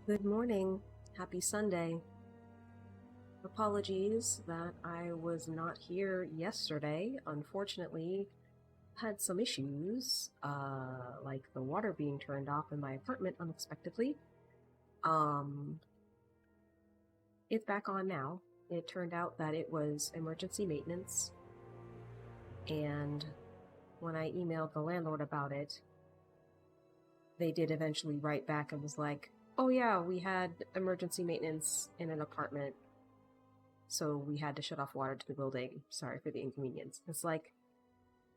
Good morning. Happy Sunday. Apologies that I was not here yesterday. Unfortunately, had some issues, like the water being turned off in my apartment unexpectedly. Um, it's back on now. It turned out that it was emergency maintenance, and when I emailed the landlord about it, they did eventually write back and was like, "Oh yeah, we had emergency maintenance in an apartment, so we had to shut off water to the building. Sorry for the inconvenience." It's like,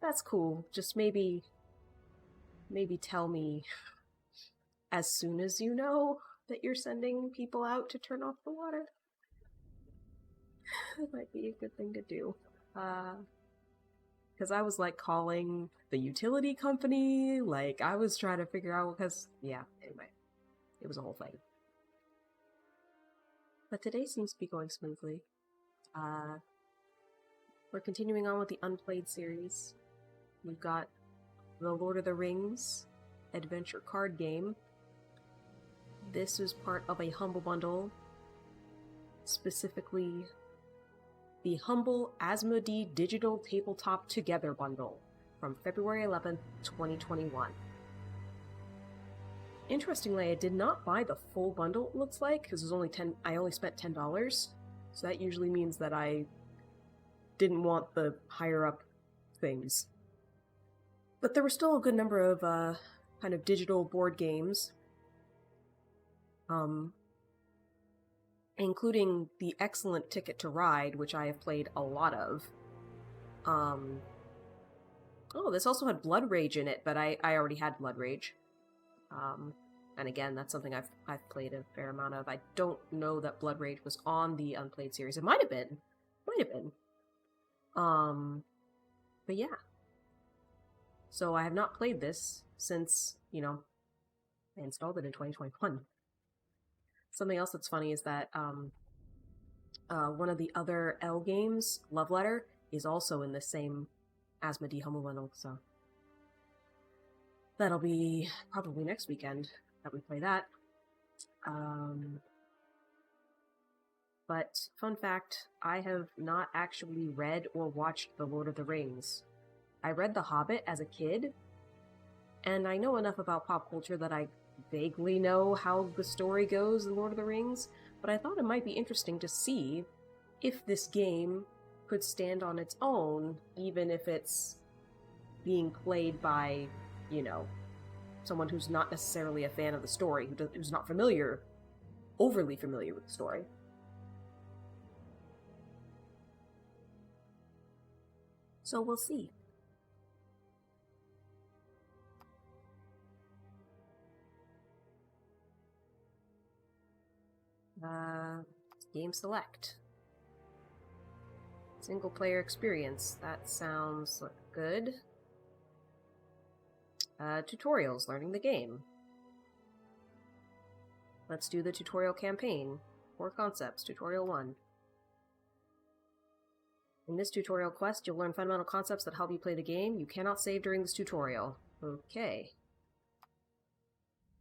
that's cool. Just maybe tell me as soon as you know that you're sending people out to turn off the water. That might be a good thing to do. Because I was like calling the utility company, like I was trying to figure out, because, yeah, anyway, it was a whole thing. But today seems to be going smoothly. We're continuing on with the Unplayed series. We've got the Lord of the Rings adventure card game. This is part of a Humble Bundle, specifically the Humble Asmodee Digital Tabletop Together Bundle from February 11th, 2021. Interestingly, I did not buy the full bundle, it looks like, because I only spent $10, so that usually means that I didn't want the higher up things. But there were still a good number of kind of digital board games, including the excellent Ticket to Ride, which I have played a lot of. Oh, this also had Blood Rage in it, but I already had Blood Rage. And again, that's something I've played a fair amount of. I don't know that Blood Rage was on the Unplayed series. It might have been. But yeah. So I have not played this since, I installed it in 2021. Something else that's funny is that one of the other L games, Love Letter, is also in the same Asmodee Humble Bundle, so that'll be probably next weekend that we play that. But fun fact, I have not actually read or watched The Lord of the Rings. I read The Hobbit as a kid, and I know enough about pop culture that I vaguely know how the story goes in Lord of the Rings, but I thought it might be interesting to see if this game could stand on its own, even if it's being played by, someone who's not necessarily a fan of the story, who's not overly familiar with the story. So we'll see. Game select. Single player experience. That sounds good. Tutorials, learning the game. Let's do the tutorial campaign. 4 concepts, tutorial 1. In this tutorial quest, you'll learn fundamental concepts that help you play the game. You cannot save during this tutorial. Okay.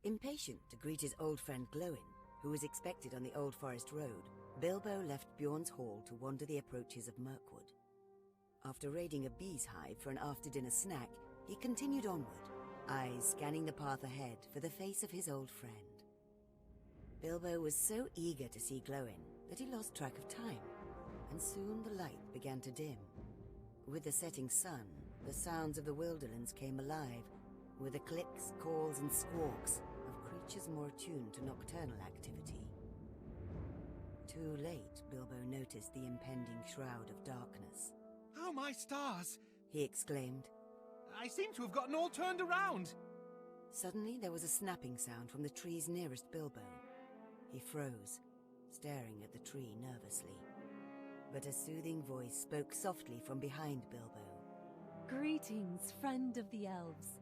Impatient to greet his old friend Glowin, who was expected on the Old Forest Road, Bilbo left Bjorn's Hall to wander the approaches of Mirkwood. After raiding a bee's hive for an after-dinner snack, he continued onward, eyes scanning the path ahead for the face of his old friend. Bilbo was so eager to see Glowin that he lost track of time, and soon the light began to dim. With the setting sun, the sounds of the Wilderlands came alive, with the clicks, calls, and squawks of creatures more attuned to nocturnal activity. Too late, Bilbo noticed the impending shroud of darkness. "Oh, my stars!" he exclaimed. "I seem to have gotten all turned around!" Suddenly there was a snapping sound from the trees nearest Bilbo. He froze, staring at the tree nervously. But a soothing voice spoke softly from behind Bilbo. "Greetings, friend of the elves."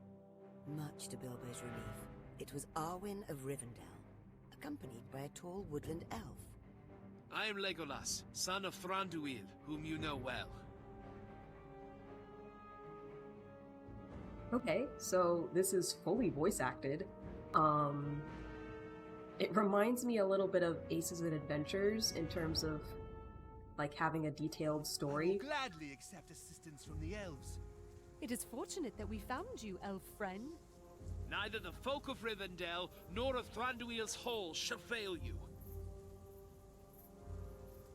Much to Bilbo's relief, it was Arwen of Rivendell, accompanied by a tall woodland elf. I am Legolas, son of Thranduil, whom you know well. Okay, so this is fully voice acted. It reminds me a little bit of Aces and Adventures in terms of, like, having a detailed I will story. gladly accept assistance from the elves. It is fortunate that we found you, elf friend. Neither the folk of Rivendell nor of Thranduil's Hall shall fail you.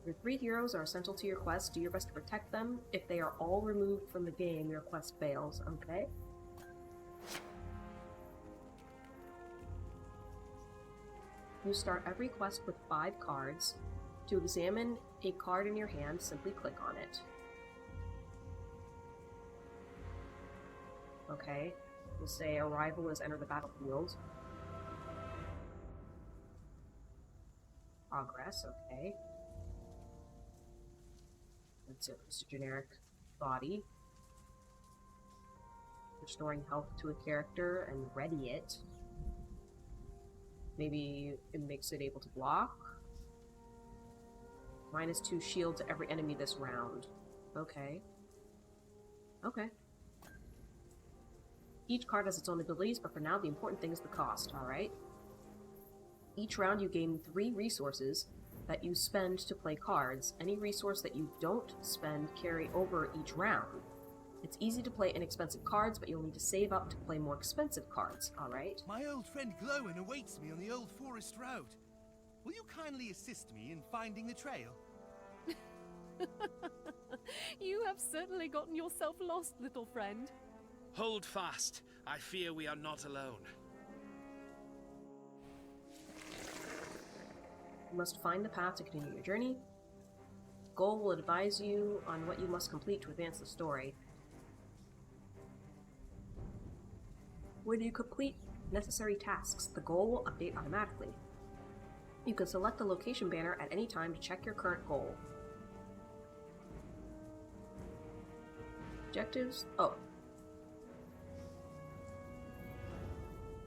Your 3 heroes are essential to your quest. Do your best to protect them. If they are all removed from the game, your quest fails. Okay? You start every quest with 5 cards. To examine a card in your hand, simply click on it. Okay. We'll say a rival has entered the battlefield. Progress, okay. That's it, just a generic body. Restoring health to a character and ready it. Maybe it makes it able to block. -2 shield to every enemy this round. Okay. Okay. Each card has its own abilities, but for now the important thing is the cost, alright? Each round you gain 3 resources that you spend to play cards. Any resource that you don't spend carry over each round. It's easy to play inexpensive cards, but you'll need to save up to play more expensive cards, alright? My old friend Glowin awaits me on the Old Forest Road. Will you kindly assist me in finding the trail? You have certainly gotten yourself lost, little friend. Hold fast. I fear we are not alone. You must find the path to continue your journey. Goal will advise you on what you must complete to advance the story. When you complete necessary tasks, the goal will update automatically. You can select the location banner at any time to check your current goal. Objectives? Oh.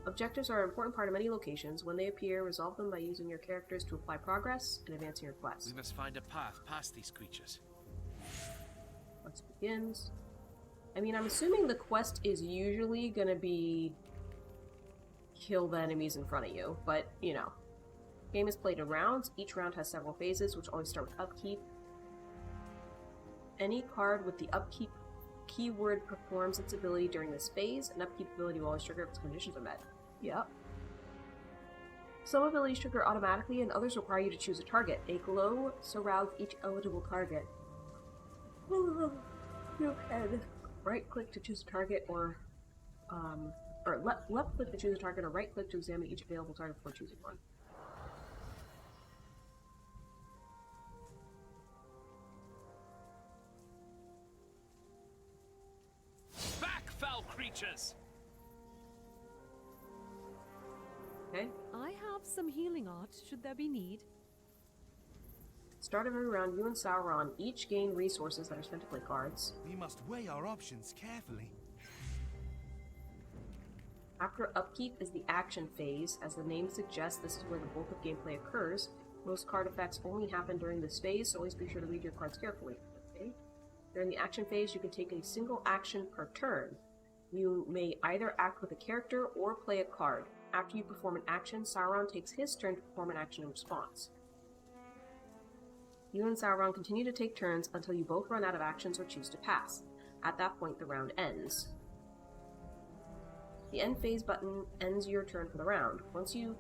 Objectives are an important part of many locations. When they appear, resolve them by using your characters to apply progress and advancing your quest. We must find a path past these creatures. Quest begins. I mean, I'm assuming the quest is usually gonna be kill the enemies in front of you, but, you know. Game is played in rounds. Each round has several phases, which always start with upkeep. Any card with the upkeep keyword performs its ability during this phase. An upkeep ability will always trigger if its conditions are met. Yep. Some abilities trigger automatically, and others require you to choose a target. A glow surrounds each eligible target. You can right-click to choose a target, or left-click to choose a target, or right-click to examine each available target before choosing one. Back, foul creatures! Okay? I have some healing art, should there be need. Start of every round, you and Sauron each gain resources that are spent to play cards. We must weigh our options carefully. After upkeep is the action phase. As the name suggests, this is where the bulk of gameplay occurs. Most card effects only happen during this phase, so always be sure to read your cards carefully. Okay? During the action phase, you can take a single action per turn. You may either act with a character or play a card. After you perform an action, Sauron takes his turn to perform an action in response. You and Sauron continue to take turns until you both run out of actions or choose to pass. At that point, the round ends. The end phase button ends your turn for the round. Once you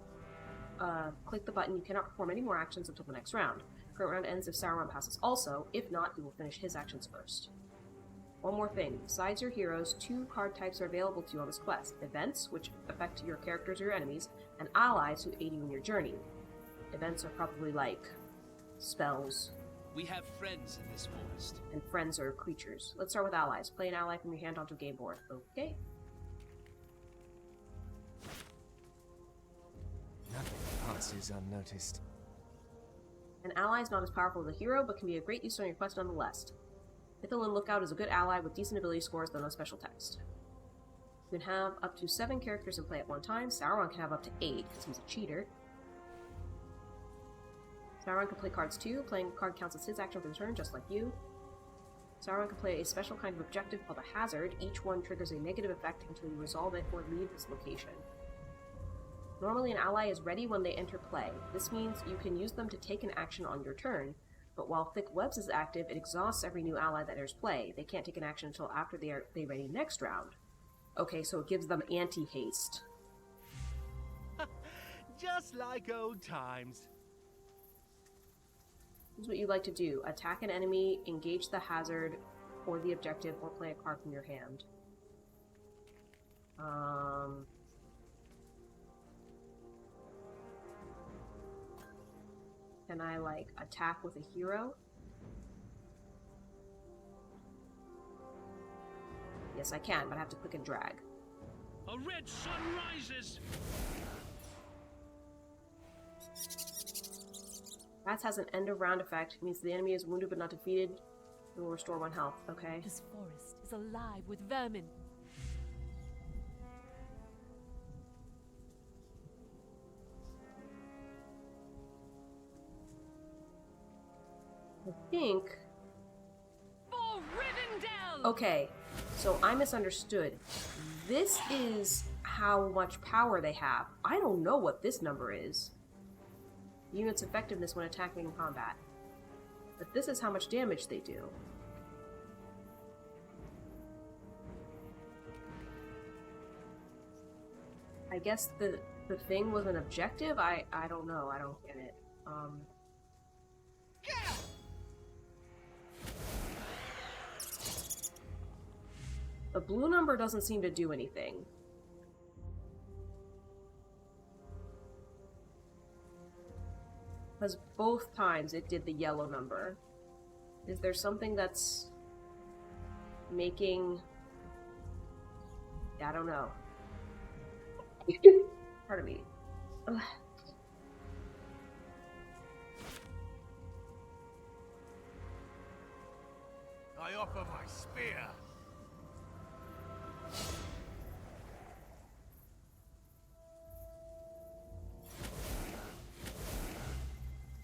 click the button, you cannot perform any more actions until the next round. Current round ends if Sauron passes also. If not, he will finish his actions first. One more thing. Besides your heroes, 2 card types are available to you on this quest. Events, which affect your characters or your enemies, and allies who aid you in your journey. Events are probably like spells. We have friends in this forest. And friends are creatures. Let's start with allies. Play an ally from your hand onto a game board. Okay. Nothing passes unnoticed. An ally is not as powerful as a hero, but can be of great use on your quest nonetheless. Ithilin Lookout is a good ally with decent ability scores, though no special text. You can have up to 7 characters in play at one time. Sauron can have up to 8, because he's a cheater. Sauron can play cards too. Playing a card counts as his action for the turn, just like you. Sauron can play a special kind of objective called a hazard. Each one triggers a negative effect until you resolve it or leave this location. Normally, an ally is ready when they enter play. This means you can use them to take an action on your turn, but while Thick Webs is active, it exhausts every new ally that enters play. They can't take an action until after they ready next round. Okay, so it gives them anti-haste. Just like old times. Here's what you like to do. Attack an enemy, engage the hazard or the objective, or play a card from your hand. Can I, like, attack with a hero? Yes, I can, but I have to click and drag. A red sun rises! Bats has an end of round effect. It means the enemy is wounded but not defeated. It will restore 1 health. Okay. This forest is alive with vermin. I think... For Rivendell! Okay, so I misunderstood. This is how much power they have. I don't know what this number is. Unit's effectiveness when attacking in combat. But this is how much damage they do. I guess the thing was an objective? I don't know. I don't get it. The blue number doesn't seem to do anything. Because both times it did the yellow number. Is there something that's making... I don't know. Pardon me. Ugh. I offer my spear.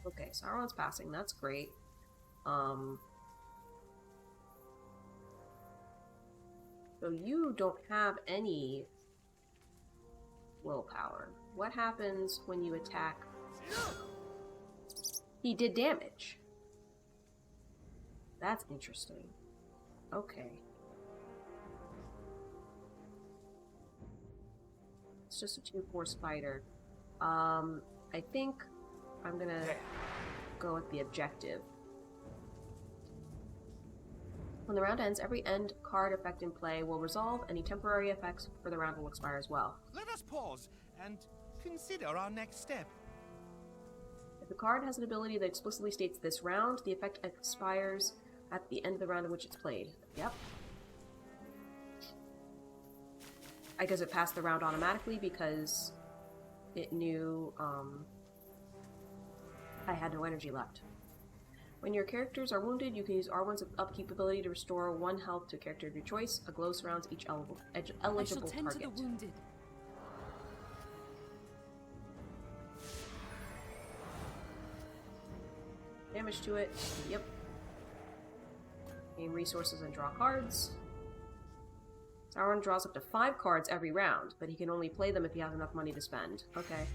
Okay, Sauron's passing. That's great. So you don't have any willpower. What happens when you attack? He did damage. That's interesting. Okay. It's just a 2/4 spider. I think I'm gonna go with the objective. When the round ends, every end card effect in play will resolve. Any temporary effects for the round will expire as well. Let us pause and consider our next step. If the card has an ability that explicitly states this round, the effect expires at the end of the round in which it's played. Yep. I guess it passed the round automatically because it knew I had no energy left. When your characters are wounded, you can use R1's upkeep ability to restore 1 health to a character of your choice. A glow surrounds each eligible I shall tend target. to the wounded. Damage to it. Yep. Gain resources and draw cards. Sauron draws up to 5 cards every round, but he can only play them if he has enough money to spend. Okay.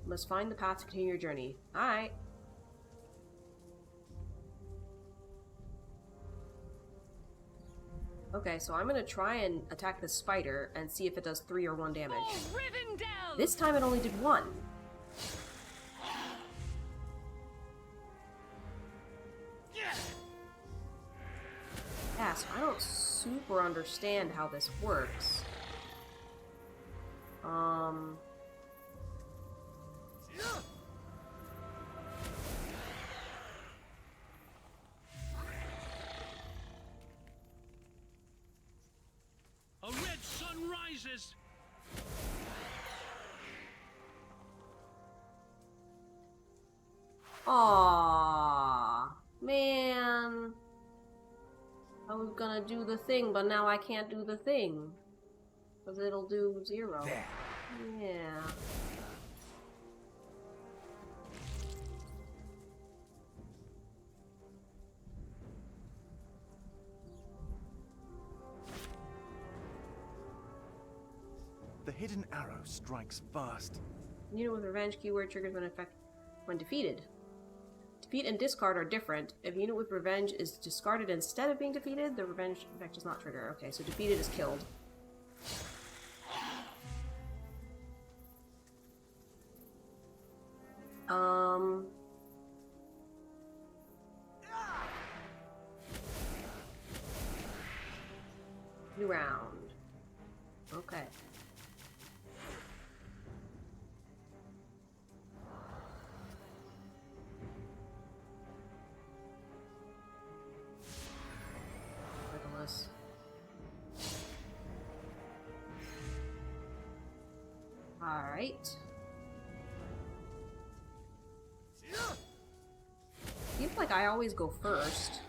You must find the path to continue your journey. Alright. Okay, so I'm gonna try and attack this spider and see if it does 3 or 1 damage. For Rivendell! This time it only did 1. Yeah, so I don't super understand how this works. A red sun rises! Aww, man. I was gonna do the thing, but now I can't do the thing. Because it'll do 0. There. Yeah. The hidden arrow strikes fast. Unit with revenge keyword triggers when effect when defeated. Defeat and discard are different. If a unit with revenge is discarded instead of being defeated, the revenge effect does not trigger. Okay, so defeated is killed. New round. Okay. Legolas. Alright. Seems like I always go first.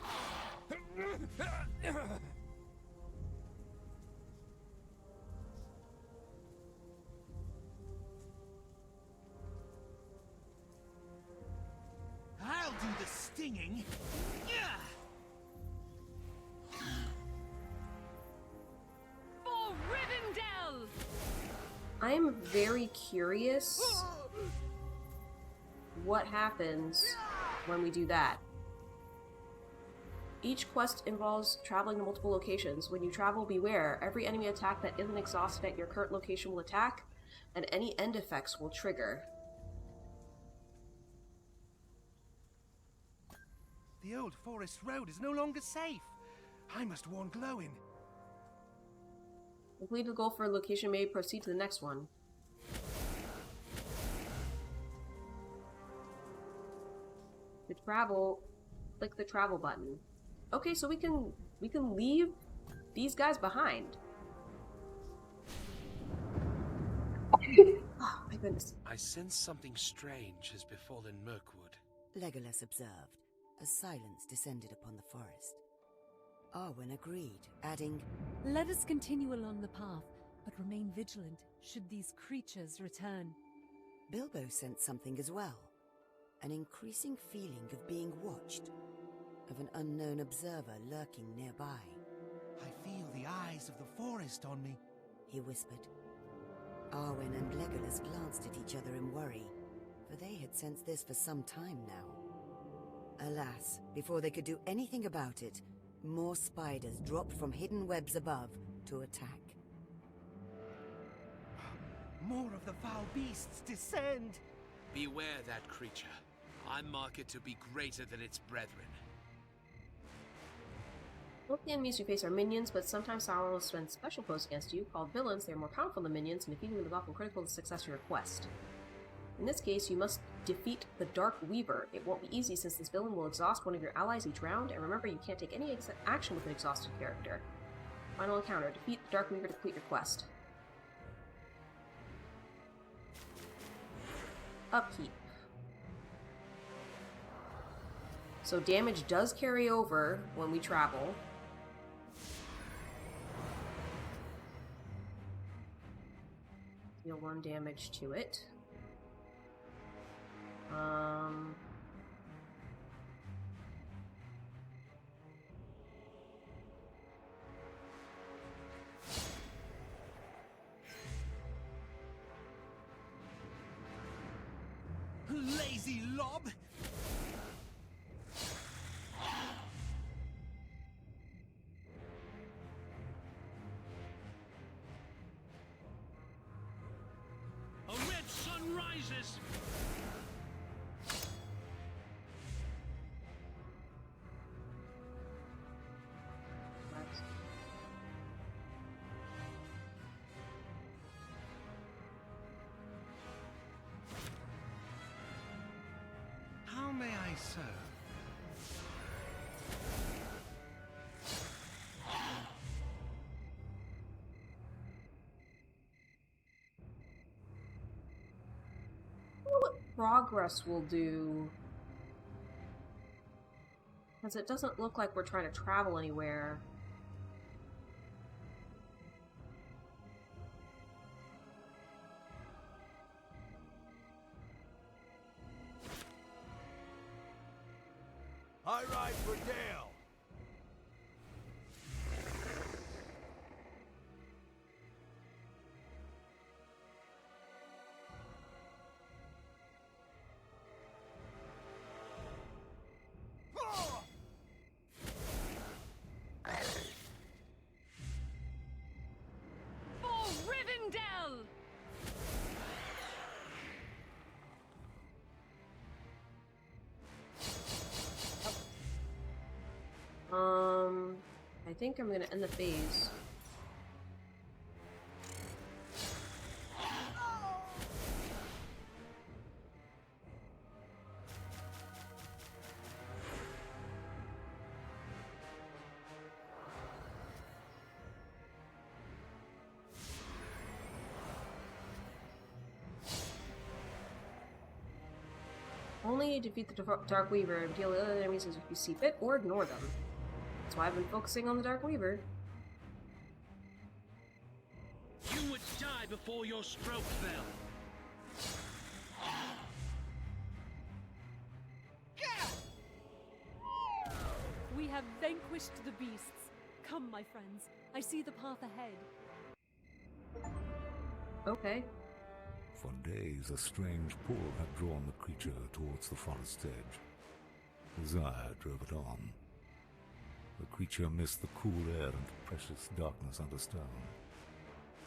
I'll do the stinging. For Rivendell! I am very curious what happens when we do that. Each quest involves traveling to multiple locations. When you travel, beware. Every enemy attack that isn't exhausted at your current location will attack, and any end effects will trigger. The old forest road is no longer safe. I must warn Glowin. Complete the goal for a location may proceed to the next one. To travel, click the travel button. Okay, so we can leave these guys behind. Oh my goodness. I sense something strange has befallen Mirkwood. Legolas observed as silence descended upon the forest. Arwen agreed, adding, Let us continue along the path, but remain vigilant should these creatures return. Bilbo sensed something as well. An increasing feeling of being watched, of an unknown observer lurking nearby. I feel the eyes of the forest on me. He whispered. Arwen and Legolas glanced at each other in worry, for they had sensed this for some time now. Alas, before they could do anything about it, more spiders dropped from hidden webs above to attack. More of the foul beasts descend. Beware that creature. I mark it to be greater than its brethren. Most of the enemies you face are minions, but sometimes Sauron will spend special posts against you. Called villains, they are more powerful than minions, and defeating them is often critical to the success of your quest. In this case, you must defeat the Dark Weaver. It won't be easy since this villain will exhaust one of your allies each round, and remember you can't take any action with an exhausted character. Final encounter. Defeat the Dark Weaver to complete your quest. Upkeep. So damage does carry over when we travel. Deal 1 damage to it. Lazy lob! A red sun rises! How may I serve? I wonder what progress will do. Because it doesn't look like we're trying to travel anywhere. I ride for Dale. think I'm gonna end the phase. Only defeat the Dark Weaver and deal with other enemies as you see fit, or ignore them. That's why I've been focusing on the Dark Weaver. You would die before your stroke fell. We have vanquished the beasts. Come, my friends. I see the path ahead. Okay. For days, a strange pull had drawn the creature towards the forest's edge. Desire drove it on. The creature missed the cool air and precious darkness under stone.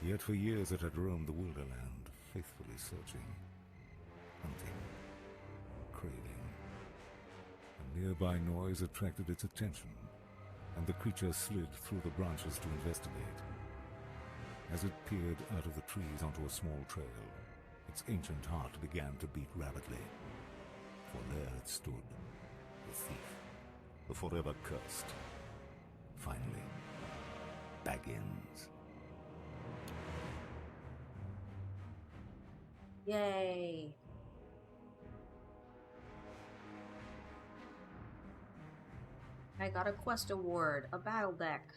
Yet for years it had roamed the wilderland, faithfully searching, hunting, craving. A nearby noise attracted its attention, and the creature slid through the branches to investigate. As it peered out of the trees onto a small trail, its ancient heart began to beat rapidly. For there it stood, the thief, the forever cursed. Finally, Baggins. Yay. I got a quest award, a battle deck.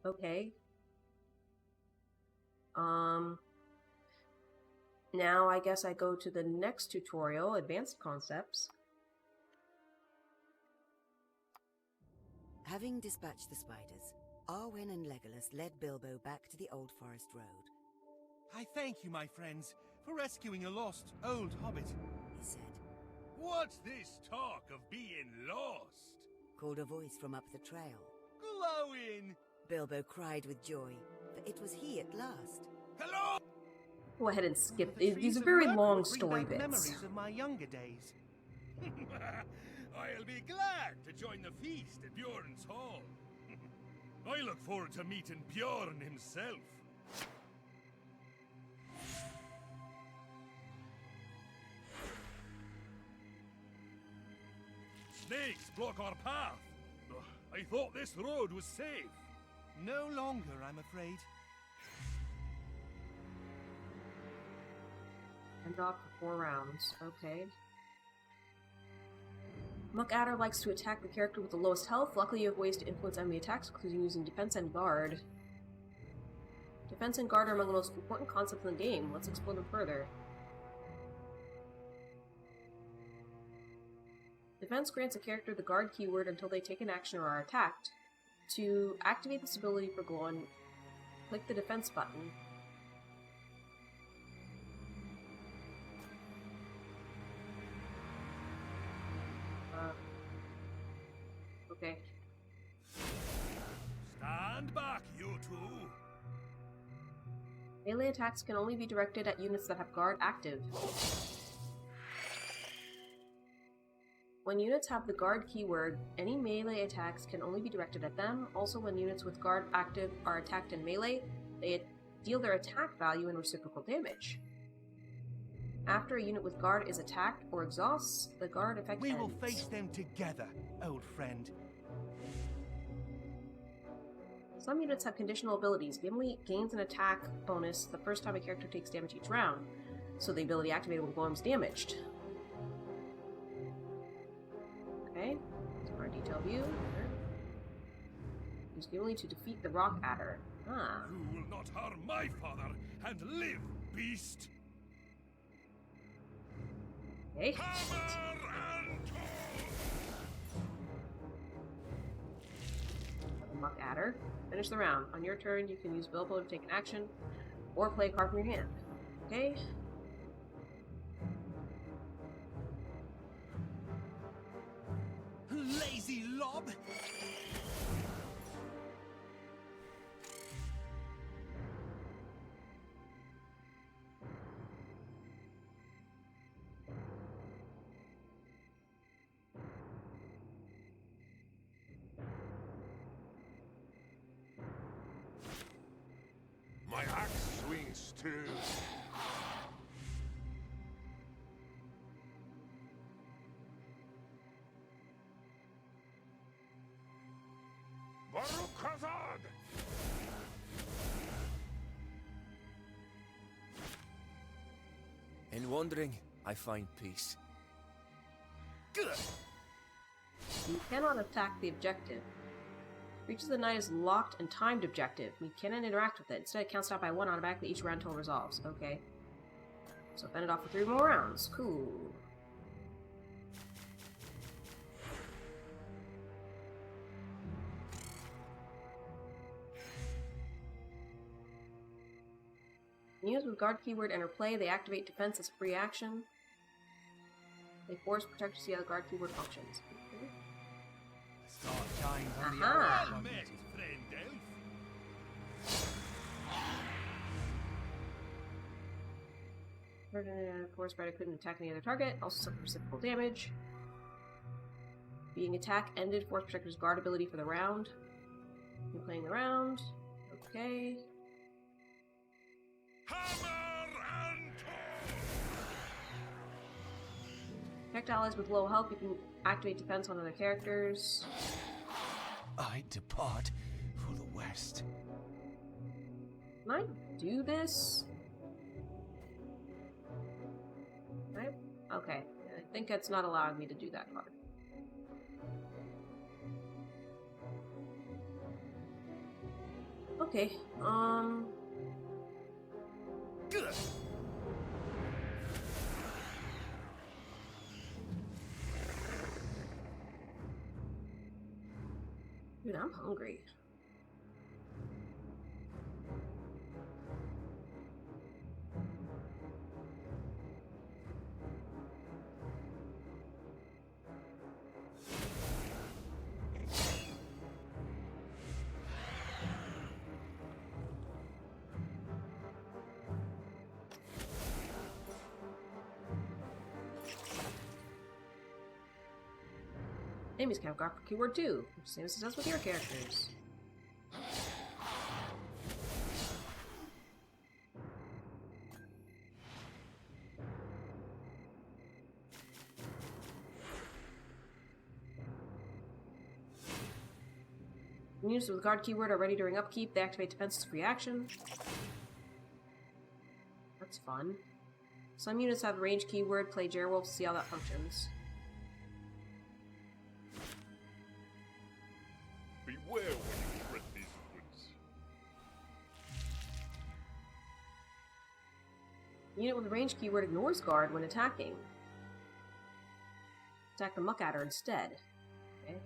Okay. Now I guess I go to the next tutorial, Advanced Concepts. Having dispatched the spiders, Arwen and Legolas led Bilbo back to the Old Forest Road. I thank you, my friends, for rescuing a lost old hobbit. He said. What's this talk of being lost? Called a voice from up the trail. Glowing! Bilbo cried with joy, for it was he at last. Hello! Go ahead and skip. The These trees are of very Mirkwood long bring story back bits. memories of my younger days. I'll be glad to join the feast at Bjorn's Hall. I look forward to meeting Bjorn himself. Snakes block our path. I thought this road was safe. No longer, I'm afraid. And off for 4 rounds. Okay. Muck Adder likes to attack the character with the lowest health. Luckily, you have ways to influence enemy attacks, including using defense and guard. Defense and guard are among the most important concepts in the game. Let's explore them further. Defense grants a character the guard keyword until they take an action or are attacked. To activate this ability for Glon, click the defense button. Okay. Stand back, you two. Melee attacks can only be directed at units that have guard active. When units have the guard keyword, any melee attacks can only be directed at them. Also, when units with guard active are attacked in melee, they deal their attack value in reciprocal damage. After a unit with guard is attacked or exhausts, the guard effect We ends. will face them together, old friend. Some units have conditional abilities. Gimli gains an attack bonus the first time a character takes damage each round, so the ability activated when Glom's damaged. Okay, so our detail view. Use Gimli to defeat the Rock Adder. Ah. You will not harm my father and live, beast! Okay. Hammer and toll! Muck Adder. Finish the round. On your turn, you can use Bilbo to take an action, or play a card from your hand. Okay? Lazy lob! too. Baruch Hazad! In wandering, I find peace. You cannot attack the objective. Reaches the night is locked and timed objective. We cannot interact with it. Instead, it counts down by 1 automatically each round until it resolves. Okay. So fend it off for 3 more rounds. Cool. Use with guard keyword enter play. They activate defense as free action. They force protect to see how the guard keyword functions. Okay. Start dying on the Aha! Well met, friend elf. Force Rider couldn't attack any other target. Also suffer reciprocal damage. Being attack ended. Force Protector's guard ability for the round. You're playing the round. Okay. Hammer and Protect allies with low health. You can activate defense on other characters. I depart for the west. Can I do this? Right? Okay. I think it's not allowing me to do that card. Okay. Dude, I'm hungry. Enemies can have guard keyword too, same as it does with your characters. Units with guard keyword are ready during upkeep. They activate defense as free action. That's fun. Some units have range keyword. Play Jerwolf to see how that functions. beware when you tread these woods. Unit with a range keyword ignores guard when attacking. Attack the Muck Adder instead. Okay.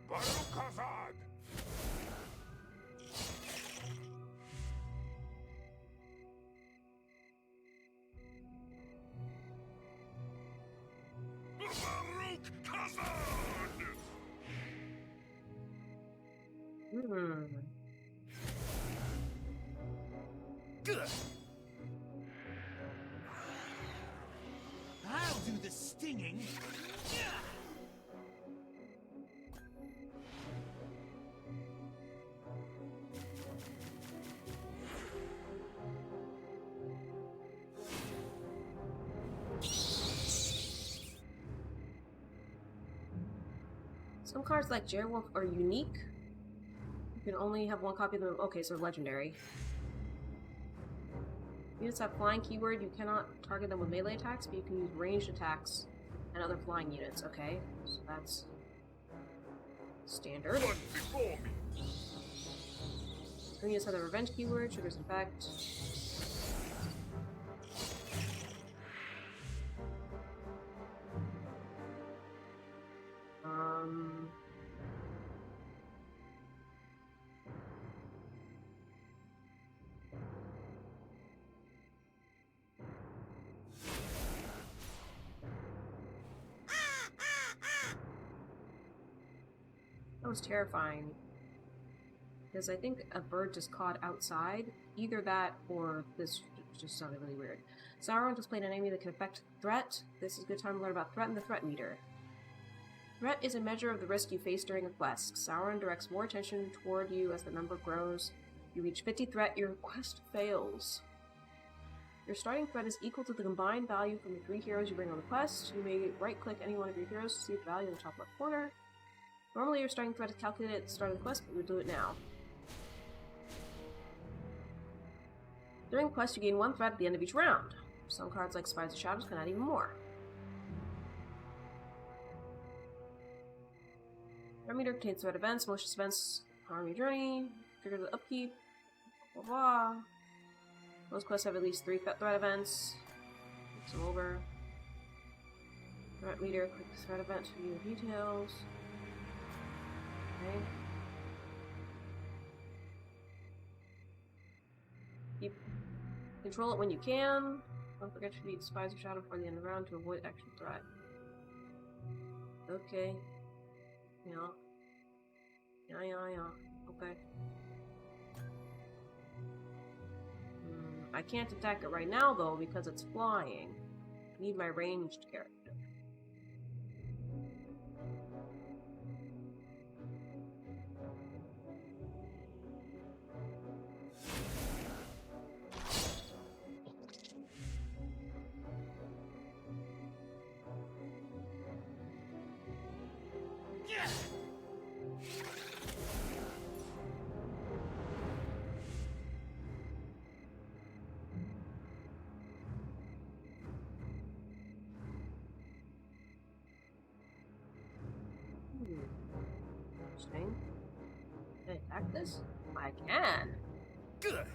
Baruch-Hazad! Baruch-Hazad! I'll do the stinging. Some cards like Jerwolf are unique. You can only have one copy of them. Okay, so legendary. Units have flying keyword. You cannot target them with melee attacks, but you can use ranged attacks and other flying units. Okay, so that's standard. Run before me! Some units have the revenge keyword. Triggers effect. was terrifying. Because I think a bird just caught outside. Either that or this just sounded really weird. Sauron displayed an enemy that can affect threat. This is a good time to learn about threat and the threat meter. Threat is a measure of the risk you face during a quest. Sauron directs more attention toward you as the number grows. You reach 50 threat, your quest fails. Your starting threat is equal to the combined value from the 3 heroes you bring on the quest. You may right-click any one of your heroes to see the value in the top left corner. Normally your starting threat is calculated at the start of the quest, but we'll do it now. During the quest, you gain 1 threat at the end of each round. Some cards like Spies of Shadows can add even more. Threat meter contains threat events, malicious events, army journey, trigger the upkeep, blah blah. Most quests have at least 3 threat events. Mix them over. Threat meter, click the threat event to view the details. Okay. Keep control it when you can. Don't forget to defeat Spies of Shadow before the end of the round to avoid extra threat. Okay. Yeah. Yeah. Okay. I can't attack it right now, though, because it's flying. I need my ranged character. Interesting. Can I attack this? I can. Good.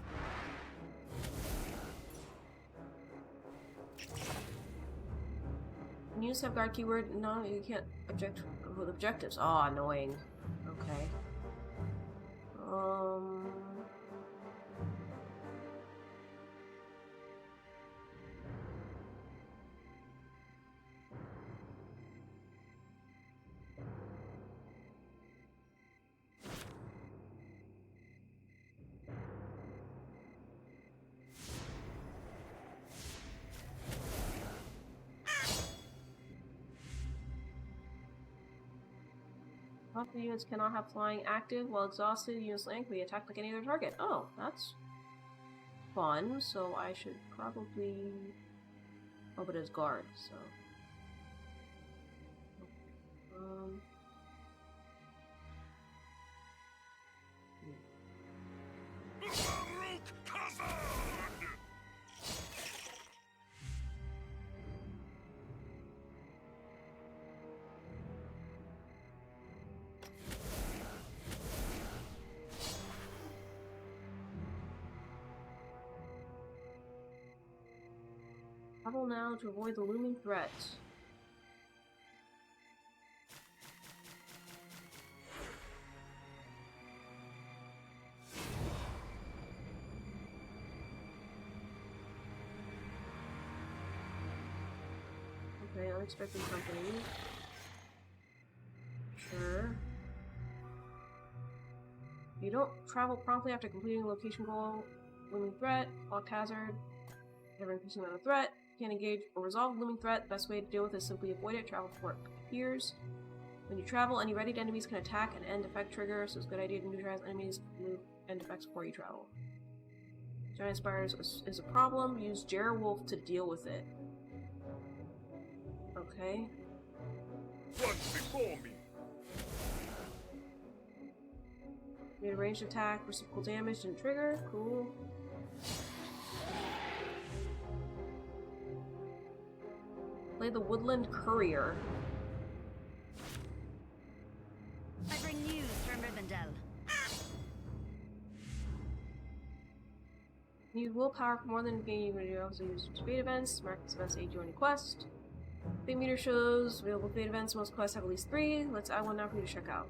Can you use safeguard keyword? No, you can't object with objectives. Oh, annoying. Okay. Popular units cannot have flying active. While exhausted, units land can be attacked like any other target. Oh, that's fun. So I should probably... Oh, but it's guard, so... Travel now to avoid the looming threat. Okay, unexpected company. Sure. You don't travel promptly after completing a location goal. Looming threat, block hazard, never increasing amount of threat. Can't engage or resolve looming threat. The best way to deal with it is simply avoid it. Travel before it appears. When you travel, any readied enemies can attack and end effect trigger, so it's a good idea to neutralize enemies move end effects before you travel. Giant spiders is a problem. Use Jerewolf to deal with it. Okay. Once before me. Made a ranged attack, reciprocal damage didn't trigger. Cool. Play the Woodland Courier. I bring news from Rivendell. Use willpower for more than gain. You also use fate events. Mark this events aid you on your quest. Fate meter shows available fate events. Most quests have at least 3. Let's add one now for you to check out.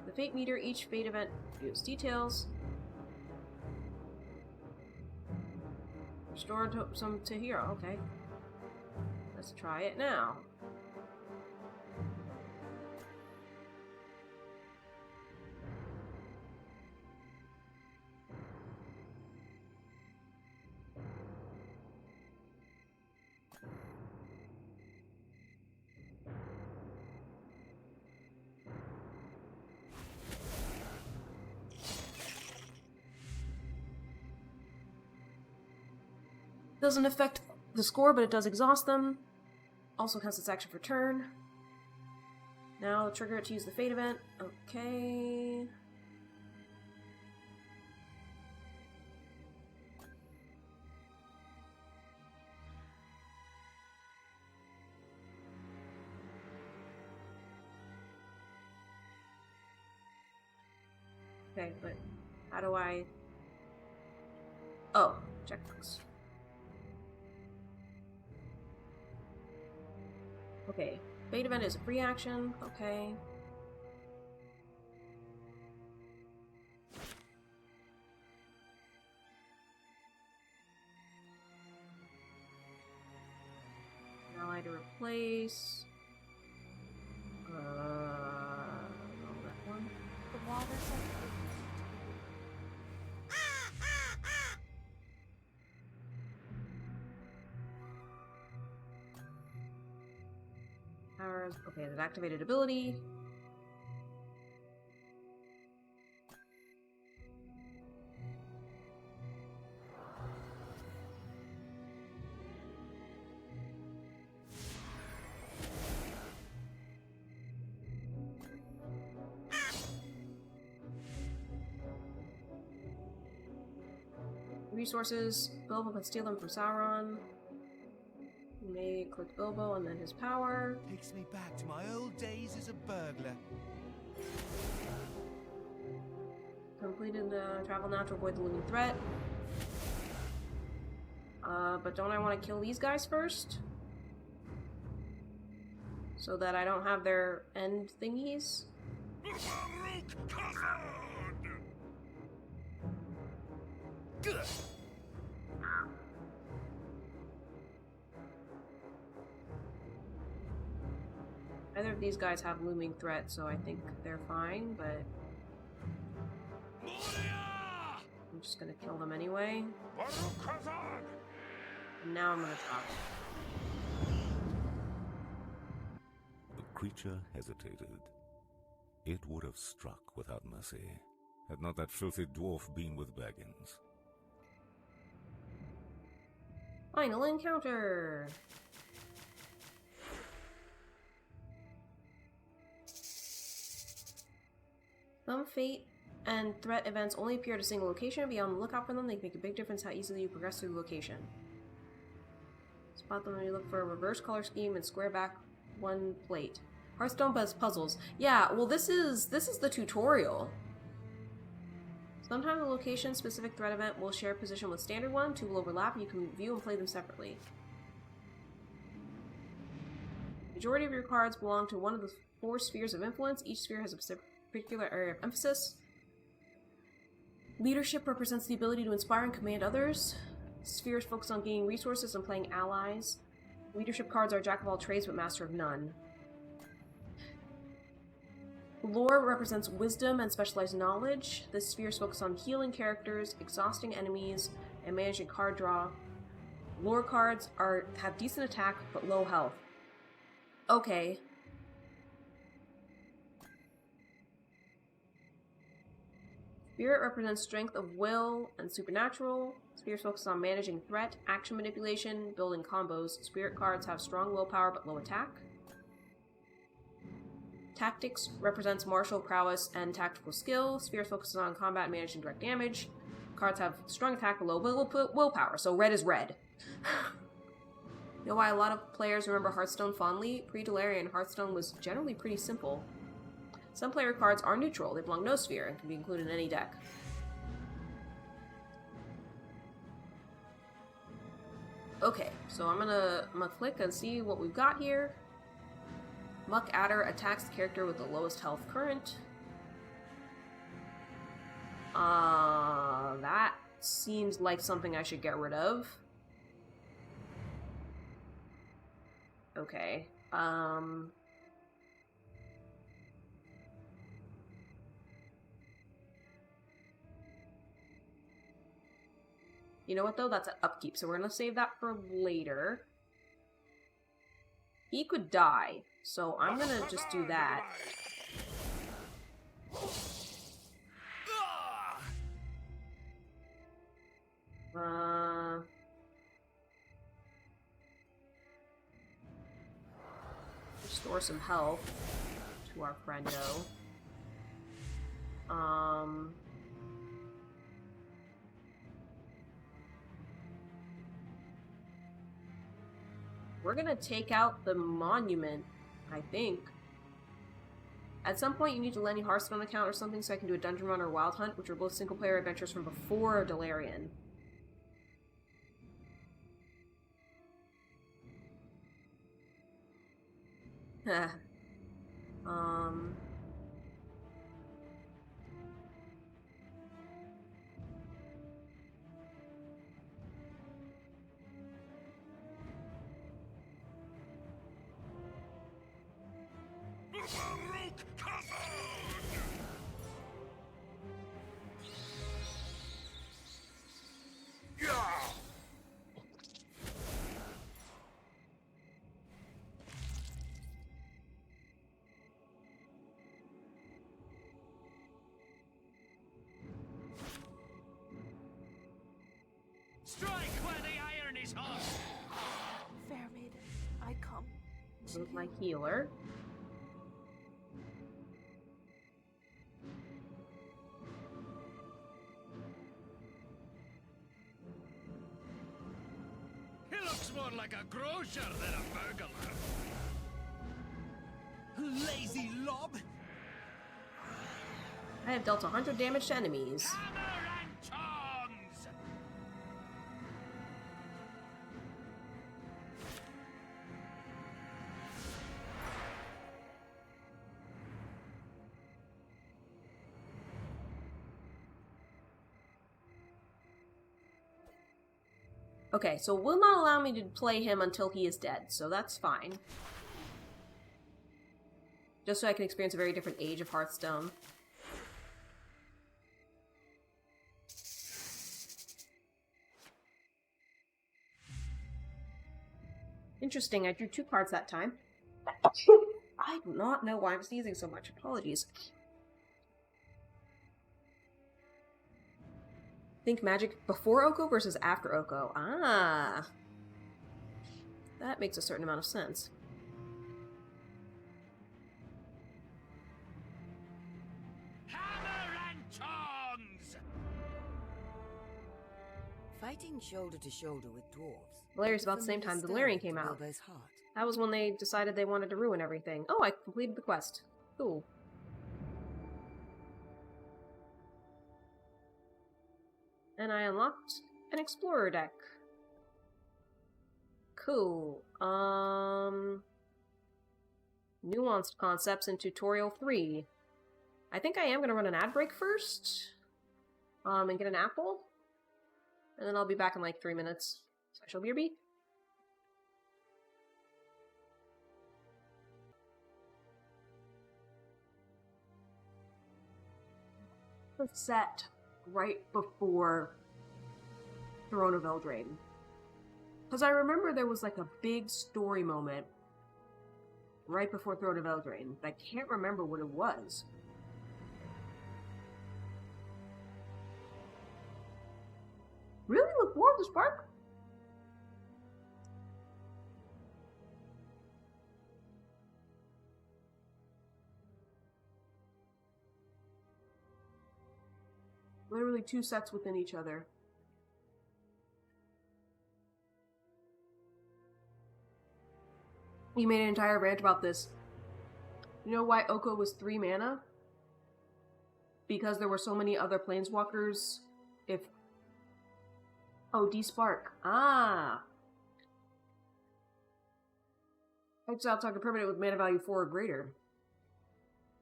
The fate meter, each fate event views details. Restore some to hero. Okay. Let's try it now. Doesn't affect the score, but it does exhaust them. Also counts its action for turn. Now trigger it to use the fate event. Okay. Okay, but how do I... Oh, checkbox. Okay, fate event is a free action. Okay. Ally to replace. That one. The waters are Powers. Okay, that activated ability. Resources. Bilbo can steal them from Sauron. You may click Bilbo and then his power. Takes me back to my old days as a burglar. Completed the travel now to avoid the looming threat. But don't I want to kill these guys first? So that I don't have their end thingies? Either of these guys have looming threat, so I think they're fine, but... I'm just gonna kill them anyway. And now I'm gonna talk. The creature hesitated. It would have struck without mercy, had not that filthy dwarf been with Baggins. Final encounter! Some fate and threat events only appear at a single location. Be on the lookout for them. They can make a big difference how easily you progress through the location. Spot them when you look for a reverse color scheme and square back one plate. Hearthstone puzzles. Yeah, well this is the tutorial. Sometimes a location-specific threat event will share position with standard one. Two will overlap. You can view and play them separately. Majority of your cards belong to one of the 4 spheres of influence. Each sphere has a particular area of emphasis. Leadership represents the ability to inspire and command others. Spheres focus on gaining resources and playing allies. Leadership cards are jack of all trades but master of none. Lore represents wisdom and specialized knowledge. The spheres focus on healing characters, exhausting enemies, and managing card draw. Lore cards have decent attack but low health. Okay. Spirit represents strength of will and supernatural. Spheres focus on managing threat, action manipulation, building combos. Spirit cards have strong willpower but low attack. Tactics represents martial prowess and tactical skill. Spheres focuses on combat and managing direct damage. Cards have strong attack but low willpower, so red is red. You know why a lot of players remember Hearthstone fondly? Pre-Delarian, Hearthstone was generally pretty simple. Some player cards are neutral. They belong to no sphere and can be included in any deck. Okay, so I'm gonna click and see what we've got here. Muck Adder attacks the character with the lowest health current. That seems like something I should get rid of. Okay, you know what though? That's an upkeep, so we're gonna save that for later. He could die, so I'm gonna just do that. Restore some health to our friendo. We're gonna take out the monument, I think. At some point, you need to lend me Hearthstone account or something so I can do a dungeon run or wild hunt, which are both single-player adventures from before Delarian. Strike where the iron is hot! Fair maiden, I come. With my healer. He looks more like a grocer than a burglar. Lazy lob! I have dealt 100 damage to enemies. Hammer and tongs! Okay, so it will not allow me to play him until he is dead, so that's fine. Just so I can experience a very different age of Hearthstone. Interesting, I drew 2 cards that time. I do not know why I'm sneezing so much. Apologies. Think magic before Oko versus after Oko. Ah. That makes a certain amount of sense. Hammer and tongs! Fighting shoulder to shoulder with dwarves. Hilarious, about the same time Delarian came out. Bilbo's heart. That was when they decided they wanted to ruin everything. Oh, I completed the quest. Cool. And I unlocked an explorer deck. Cool. Nuanced concepts in tutorial 3. I think I am gonna run an ad break first. And get an apple. And then I'll be back in like 3 minutes. Special BRB. The set right before Throne of Eldraine. Because I remember there was like a big story moment right before Throne of Eldraine, but I can't remember what it was. Really? With War of the Spark? Literally 2 sets within each other. You made an entire rant about this. You know why Oko was 3 mana? Because there were so many other planeswalkers. If... Oh, D-Spark. Ah! Exile target permanent with mana value 4 or greater.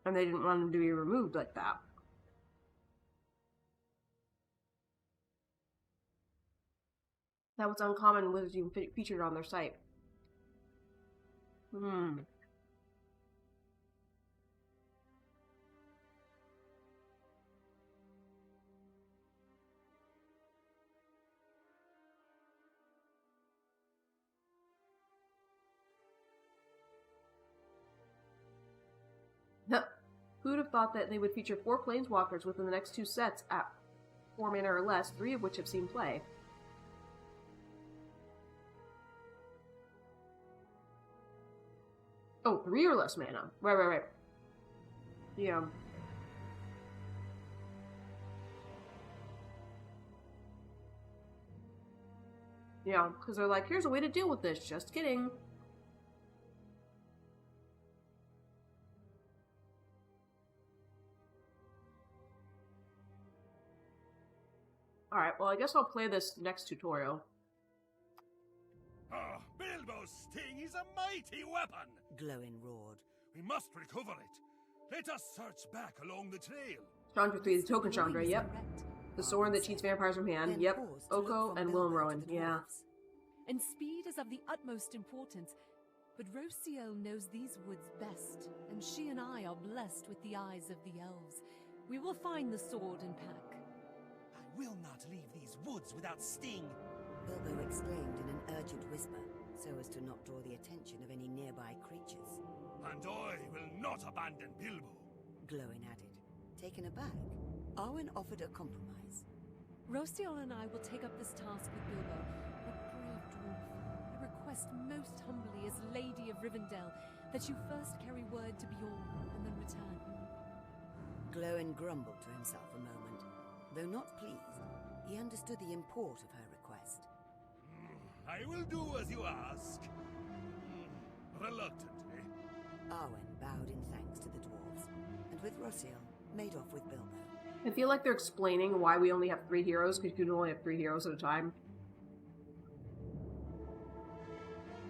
And they didn't want them to be removed like that. That was uncommon was even featured on their site. Who'd have thought that they would feature 4 planeswalkers within the next 2 sets at 4 mana or less, 3 of which have seen play. Oh, 3 or less mana. Right. Yeah. Yeah, because they're like, here's a way to deal with this. Just kidding. Alright, well, I guess I'll play this next tutorial. Ah, Bilbo's sting is a mighty weapon! Glowin roared. We must recover it. Let us search back along the trail. Chandra 3, the token Chandra, Always yep. correct. The sword that cheats vampires from hand, Then yep. paused to look Oko from and Bilbo Willem to Rowan, the yeah. dwarves. And speed is of the utmost importance. But Rosiel knows these woods best, and she and I are blessed with the eyes of the elves. We will find the sword and pack. I will not leave these woods without Sting. Bilbo exclaimed in an urgent whisper, so as to not draw the attention of any nearby creatures. And I will not abandon Bilbo. Glowin added. Taken aback, Arwen offered a compromise. Rosiel and I will take up this task with Bilbo. But brave dwarf, I request most humbly as Lady of Rivendell that you first carry word to Bjorn and then return. Glowin grumbled to himself a moment. Though not pleased, he understood the import of her request. I will do as you ask. Reluctantly. Arwen bowed in thanks to the dwarves, and with Rosiel, made off with Bilbo. I feel like they're explaining why we only have 3 heroes, because you can only have 3 heroes at a time.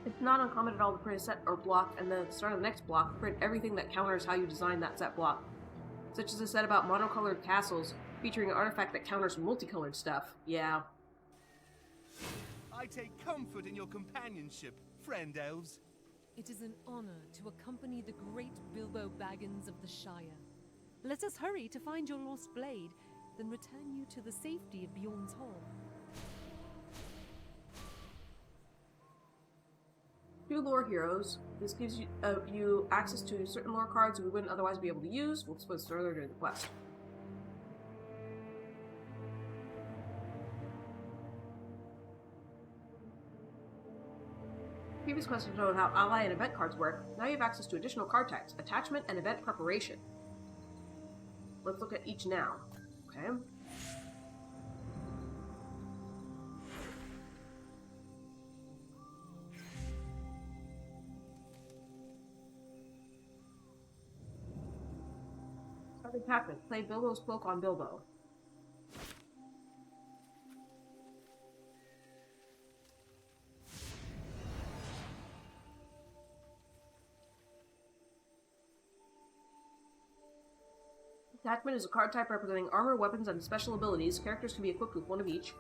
It's not uncommon at all to print a set or block, and then at the start of the next block, print everything that counters how you design that set block. Such as a set about monocolored castles, featuring an artifact that counters multicolored stuff. Yeah. I take comfort in your companionship, friend elves. It is an honor to accompany the great Bilbo Baggins of the Shire. Let us hurry to find your lost blade, then return you to the safety of Bjorn's Hall. 2 lore heroes. This gives you access to certain lore cards we wouldn't otherwise be able to use. We'll explain this further during the quest. Previous questions showed how ally and event cards work. Now you have access to additional card types, attachment, and event preparation. Let's look at each now. Okay. Starting attachment. Play Bilbo's Cloak on Bilbo. Attachment is a card type representing armor, weapons, and special abilities. Characters can be equipped with 1 of each.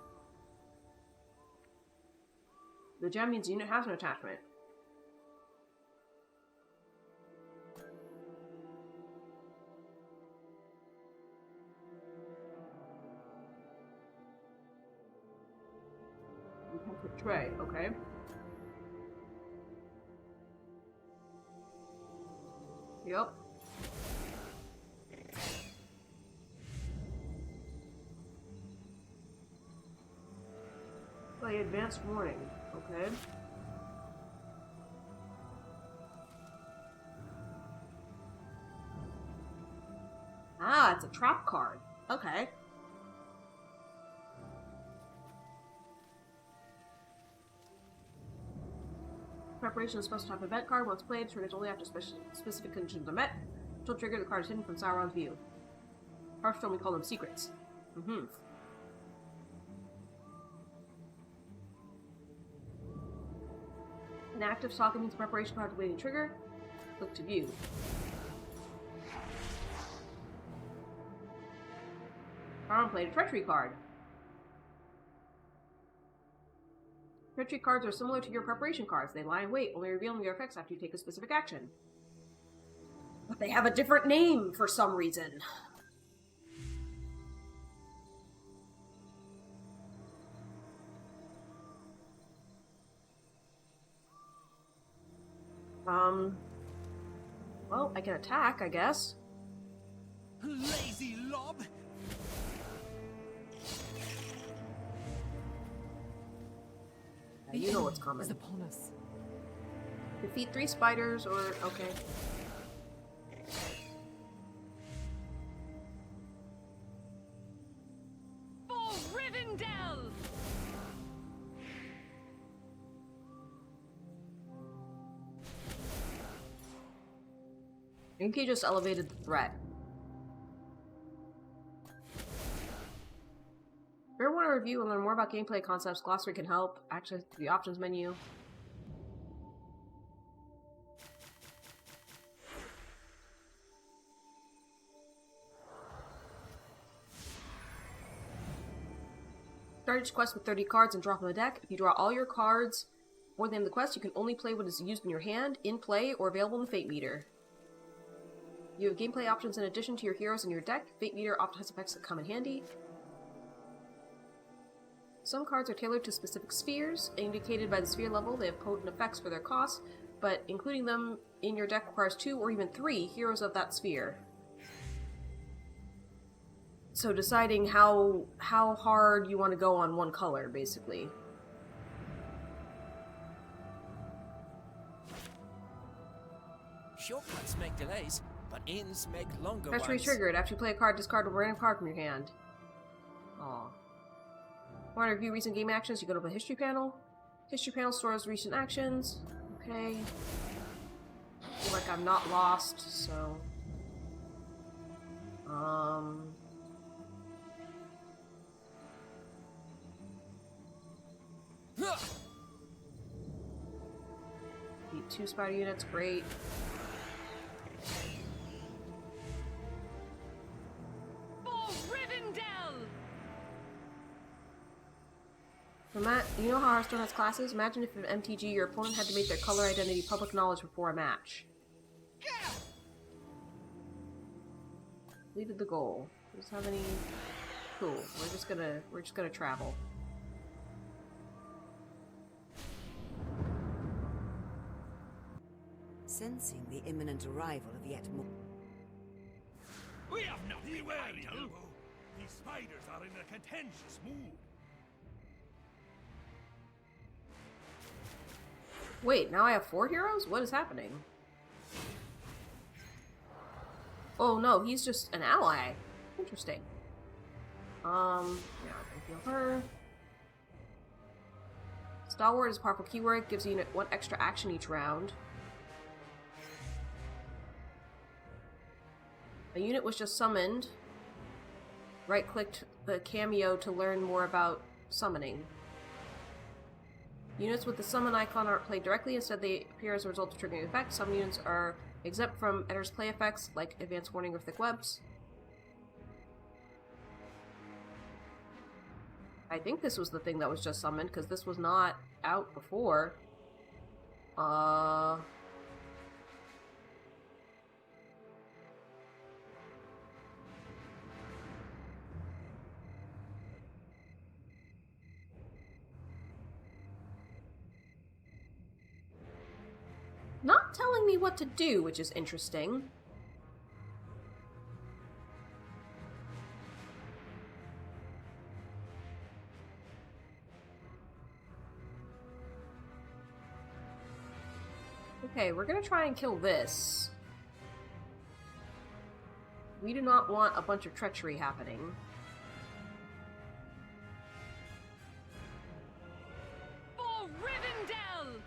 The gem means the unit has an attachment. You can put tray, okay. Yep. Play advanced warning, okay. Ah, it's a trap card. Okay. Preparation is a special type event card. Once played, triggers only after specific conditions are met. Until trigger, the card is hidden from Sauron's view. Hearthstone, we call them secrets. An active socket means preparation card waiting trigger. Look to view. Unplayed, a treachery card. Treachery cards are similar to your preparation cards. They lie in wait, only revealing their effects after you take a specific action. But they have a different name for some reason. Well, I can attack, I guess. Lazy lob! You know what's coming. Is upon us. Defeat 3 spiders or... okay. For Rivendell! I think he just elevated the threat. If you ever want to review and learn more about gameplay concepts, Glossary can help. Access to the options menu. Start each quest with 30 cards and drop them on the deck. If you draw all your cards before the end of the quest, you can only play what is used in your hand, in play, or available in the Fate Meter. You have gameplay options in addition to your heroes in your deck. Fate Meter often has effects that come in handy. Some cards are tailored to specific spheres. Indicated by the sphere level, they have potent effects for their cost, but including them in your deck requires 2 or even 3 heroes of that sphere. So deciding how hard you want to go on one color, basically. Shortcuts make delays, but inns make longer Treachery ones. triggered. After you play a card, discard a random card from your hand. Aw. Want to review recent game actions? You go to the history panel. History panel stores recent actions. Okay. I feel like I'm not lost, so... Beat 2 spider units, great. For Rivendell! You know how Hearthstone has classes? Imagine if in MTG your opponent had to make their color identity public knowledge before a match. Completed the goal. Does this have any... Cool. We're just gonna travel. Sensing the imminent arrival of yet more... We have nothing to worry, Elbow. These spiders are in a contentious mood. Wait, now I have 4 heroes? What is happening? Oh no, he's just an ally. Interesting. Yeah, I'm gonna heal her. Stalwart is a powerful keyword, gives the unit 1 extra action each round. A unit was just summoned. Right-clicked the cameo to learn more about summoning. Units with the summon icon aren't played directly, instead they appear as a result of triggering effects. Some units are exempt from Enter's play effects, like Advanced Warning or Thick Webs. I think this was the thing that was just summoned, because this was not out before. Not telling me what to do, which is interesting. Okay, we're gonna try and kill this. We do not want a bunch of treachery happening. For Rivendell!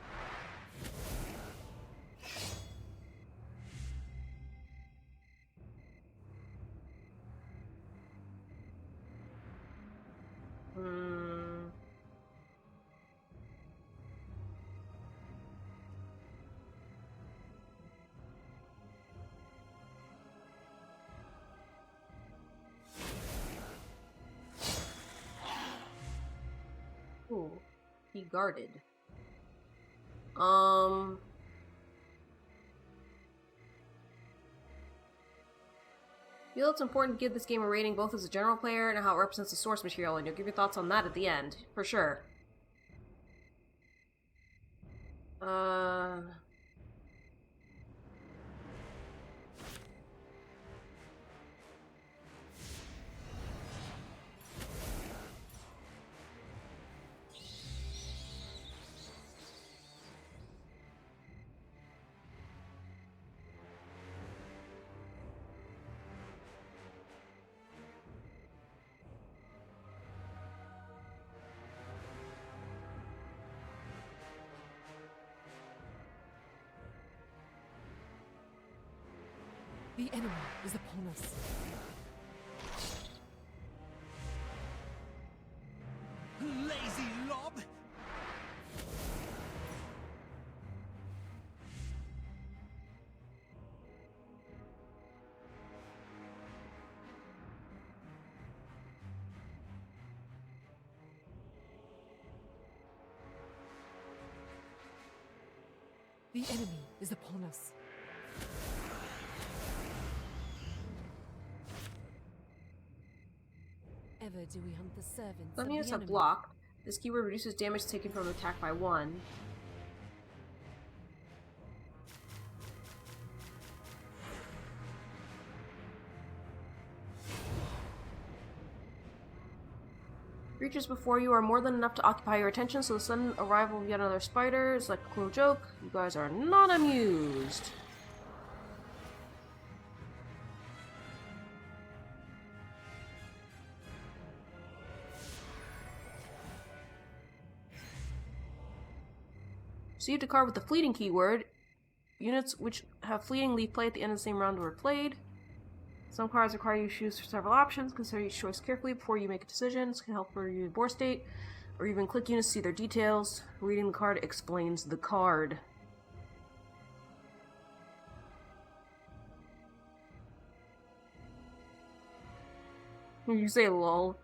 Ooh, he guarded. Feel it's important to give this game a rating both as a general player and how it represents the source material, and you'll give your thoughts on that at the end, for sure. The enemy is upon us. Lazy lob! The enemy is upon us. Ever do we hunt the servants Some of units the have enemy. blocked. This keyword reduces damage taken from attack by 1. Creatures before you are more than enough to occupy your attention, so the sudden arrival of yet another spider is like a cruel joke. You guys are not amused. Received a card with the fleeting keyword. Units which have fleeting leave play at the end of the same round were played. Some cards require you to choose several options. Consider each choice carefully before you make a decision. This can help review the board state, or even click units to see their details. Reading the card explains the card. You say lol.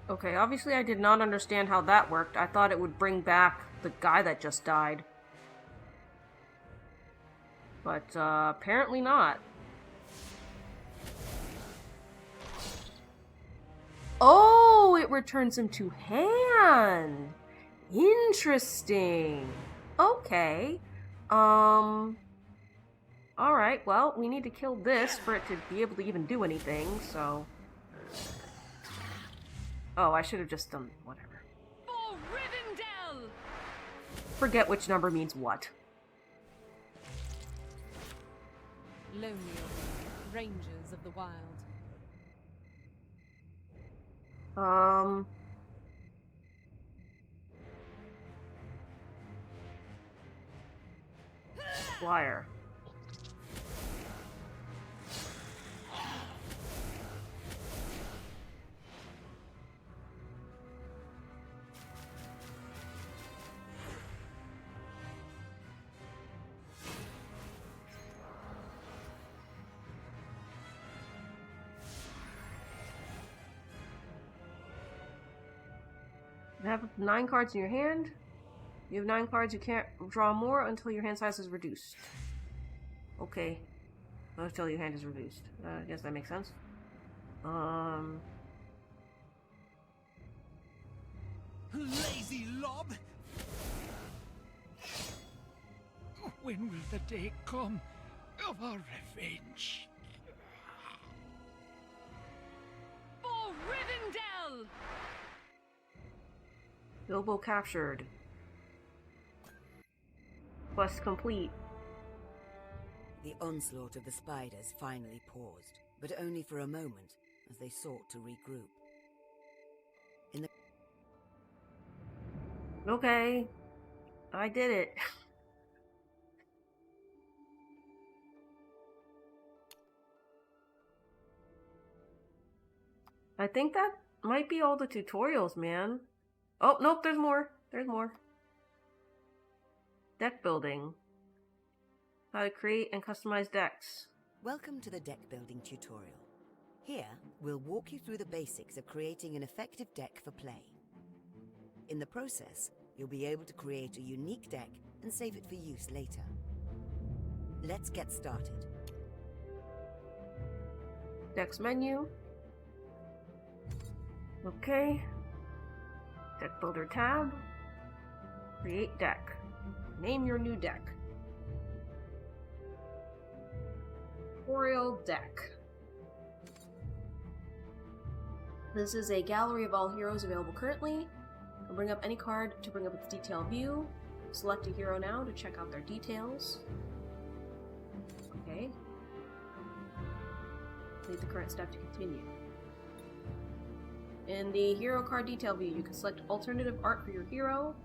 Okay, obviously I did not understand how that worked. I thought it would bring back the guy that just died. But, apparently not. Oh, it returns him to hand! Interesting! Okay. Alright, well, we need to kill this for it to be able to even do anything, so... Oh, I should have just done whatever. For Rivendell! Forget which number means what. Lonely rangers of the wild. Flyer. You have 9 cards in your hand. You have 9 cards, you can't draw more until your hand size is reduced. Okay. Until your hand is reduced. I guess that makes sense. Lazy lob! When will the day come of our revenge? For Rivendell! Bilbo captured. Quest complete. The onslaught of the spiders finally paused, but only for a moment, as they sought to regroup. In the Okay. I did it. I think that might be all the tutorials, man. Oh, nope, there's more. There's more. Deck building. How to create and customize decks. Welcome to the deck building tutorial. Here, we'll walk you through the basics of creating an effective deck for play. In the process, you'll be able to create a unique deck and save it for use later. Let's get started. Decks menu. Okay. Deck Builder tab. Create deck. Name your new deck. Tutorial deck. This is a gallery of all heroes available currently. I'll bring up any card to bring up its detail view. Select a hero now to check out their details. Okay. Complete the current step to continue. In the hero card detail view, you can select alternative art for your hero,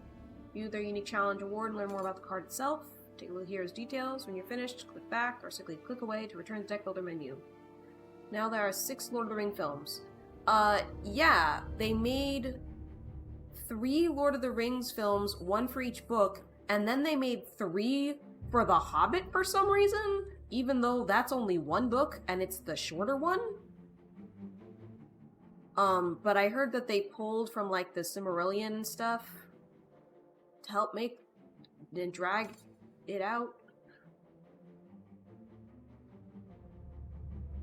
view their unique challenge award, and learn more about the card itself. Take a look at the hero's details. When you're finished, click back or simply click away to return to the deck builder menu. Now there are 6 Lord of the Rings films. Yeah, they made 3 Lord of the Rings films, 1 for each book, and then they made 3 for The Hobbit for some reason, even though that's only 1 book and it's the shorter one. But I heard that they pulled from, like, the Silmarillion stuff to help make and drag it out.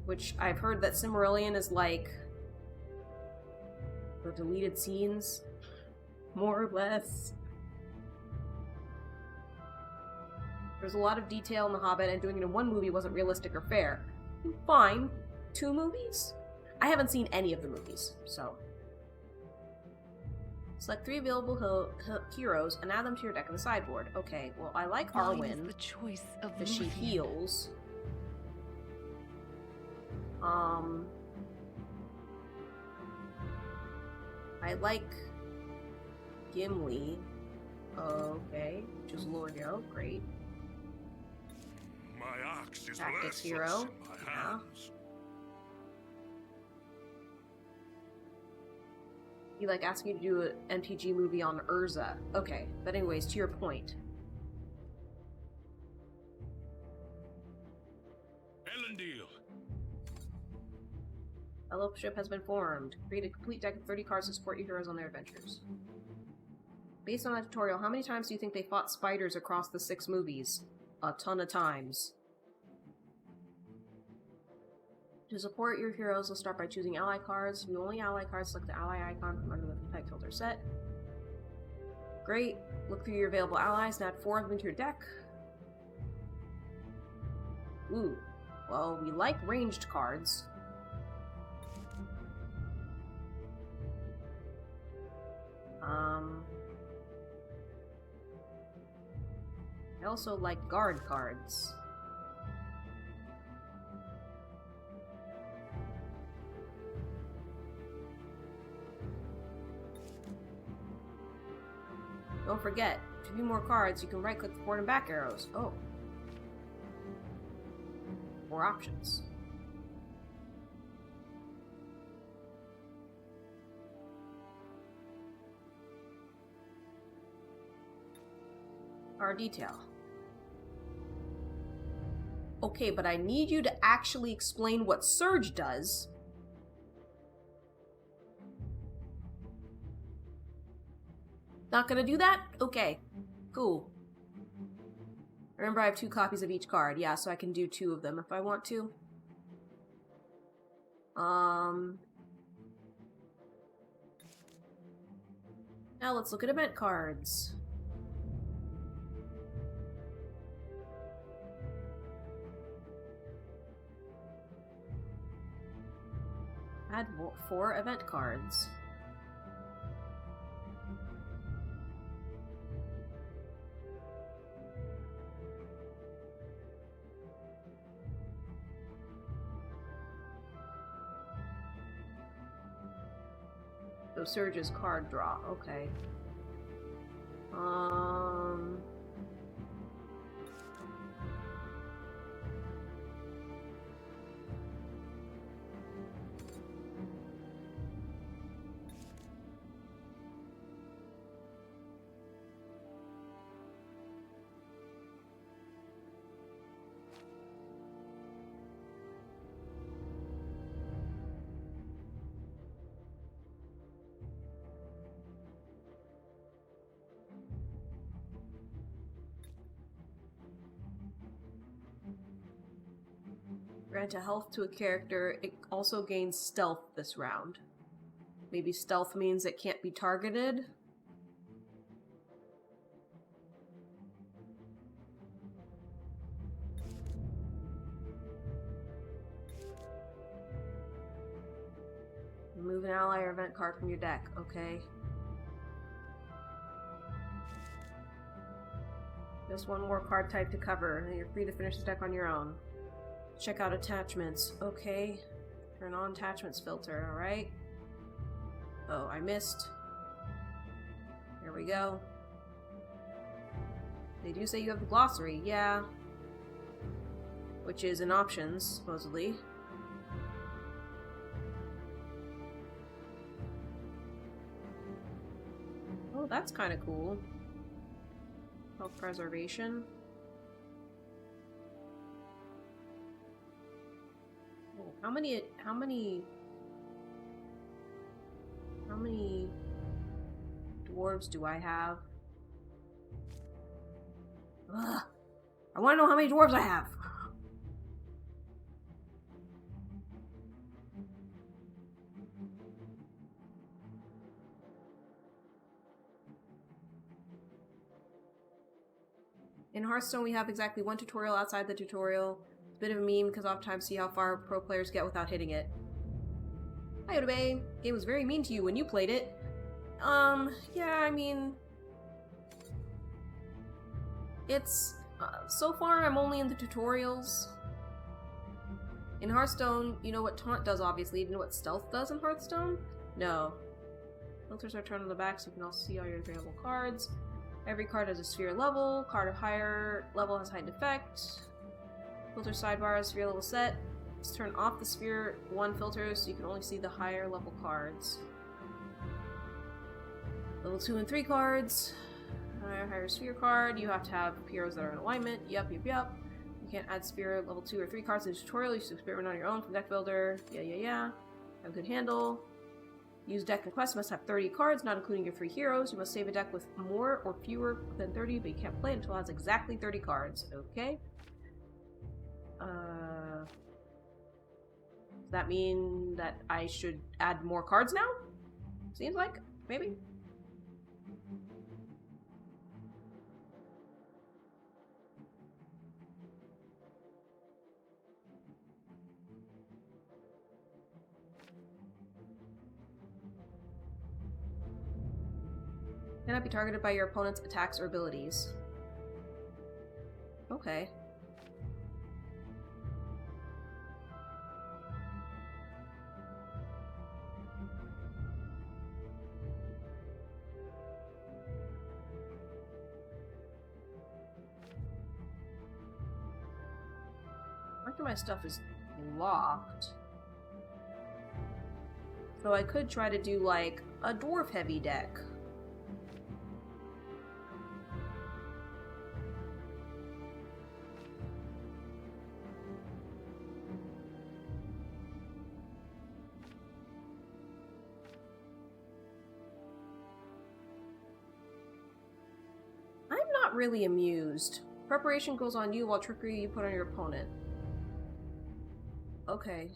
Which I've heard that Silmarillion is like the deleted scenes, more or less. There's a lot of detail in The Hobbit, and doing it in 1 movie wasn't realistic or fair. Fine. 2 movies? I haven't seen any of the movies, so. Select 3 available heroes and add them to your deck on the sideboard. Okay, well, I like Arwen, the choice of because she heals. I like Gimli. Okay, which is Lord Hero, great. My axe is Tactics restless hero. in my hands. He like asking you to do an MTG movie on Urza. Okay, but anyways, to your point. Elendil. Fellowship has been formed. Create a complete deck of 30 cards to support your heroes on their adventures. Based on that tutorial, how many times do you think they fought spiders across the 6 movies? A ton of times. To support your heroes, we'll start by choosing ally cards. View only ally cards, select the ally icon from under the type filter set. Great. Look through your available allies and add 4 of them to your deck. Ooh. Well, we like ranged cards. I also like guard cards. Don't forget, to view more cards, you can right-click the forward and back arrows. Oh. More options. Our detail. Okay, but I need you to actually explain what Surge does. Not gonna do that? Okay. Cool. Remember, I have 2 copies of each card. Yeah, so I can do 2 of them if I want to. Now let's look at event cards. Add 4 event cards. So Surge's card draw, okay. Grant a health to a character. It also gains stealth this round. Maybe stealth means it can't be targeted. Remove an ally or event card from your deck. Okay. Just one more card type to cover, and then you're free to finish the deck on your own. Check out attachments. Okay. Turn on attachments filter, alright? Oh, I missed. There we go. They do say you have the glossary, yeah. Which is in options, supposedly. Oh, that's kind of cool. Health preservation. Oh, how many dwarves do I have? Ugh. I want to know how many dwarves I have. In Hearthstone, we have exactly one tutorial outside the tutorial. It's a bit of a meme because oftentimes see how far pro players get without hitting it. Hi, Odabe. Game was very mean to you when you played it. Yeah, I mean... It's... so far, I'm only in the tutorials. In Hearthstone, you know what Taunt does, obviously. You know what Stealth does in Hearthstone? No. Filters are turned on the back so you can also see all your available cards. Every card has a sphere level. Card of higher level has heightened effect. Filter sidebar is sphere level set. Just turn off the sphere 1 filter so you can only see the higher level cards. Level 2 and 3 cards. Higher sphere card. You have to have heroes that are in alignment. Yup. You can't add sphere level 2 or 3 cards in the tutorial. You should experiment on your own from deck builder. Yeah. Have a good handle. Use deck and quest must have 30 cards, not including your free heroes. You must save a deck with more or fewer than 30, but you can't play it until it has exactly 30 cards. Okay. Does that mean that I should add more cards now? Seems like. Maybe. Cannot be targeted by your opponent's attacks or abilities. Okay. After my stuff is locked. So I could try to do like a dwarf heavy deck. Really amused. Preparation goes on you while trickery you put on your opponent. Okay.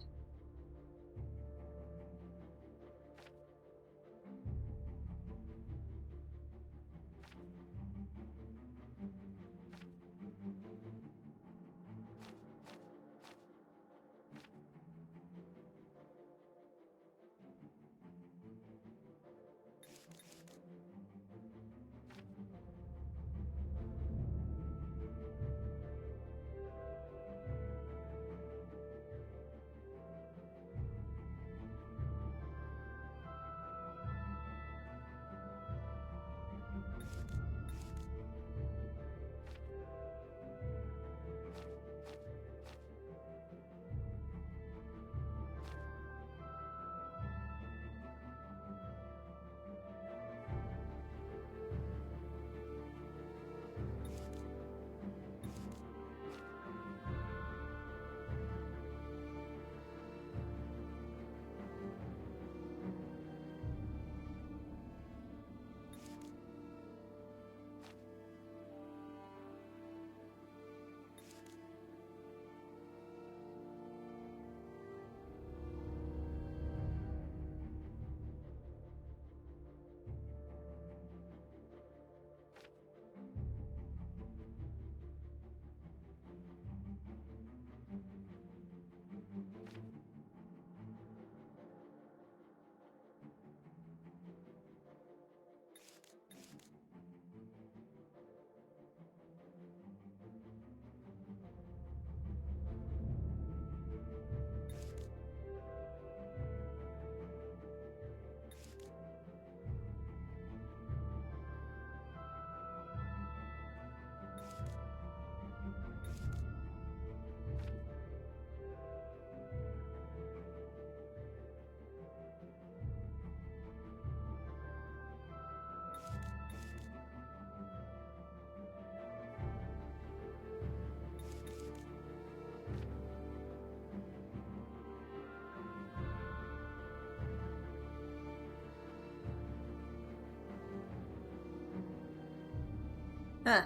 Huh.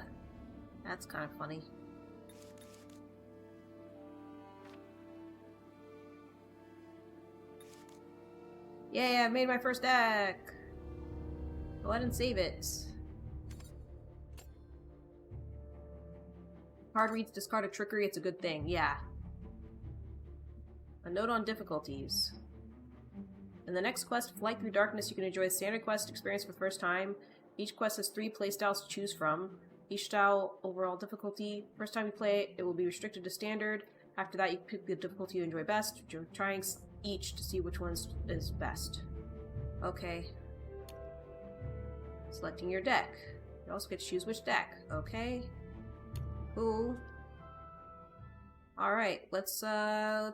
That's kind of funny. Yay, I made my first deck! Go ahead and save it. Card reads discard a trickery, it's a good thing. Yeah. A note on difficulties. In the next quest, Flight Through Darkness, you can enjoy a standard quest experience for the first time. Each quest has 3 playstyles to choose from. Each style, overall difficulty. First time you play it will be restricted to standard. After that, you pick the difficulty you enjoy best, trying each to see which one is best. Okay. Selecting your deck. You also get to choose which deck. Okay. Cool. Alright, let's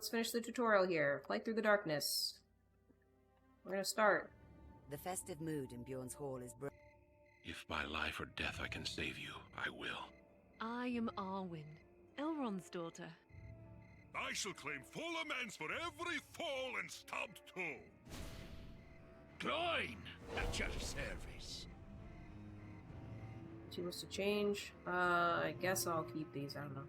finish the tutorial here. Flight Through the Darkness. We're gonna start. The festive mood in Bjorn's hall is broken. If by life or death I can save you, I will. I am Arwen, Elrond's daughter. I shall claim full amends for every fall and stubbed toe. Groin, at your service. She wants to change. I guess I'll keep these. I don't know.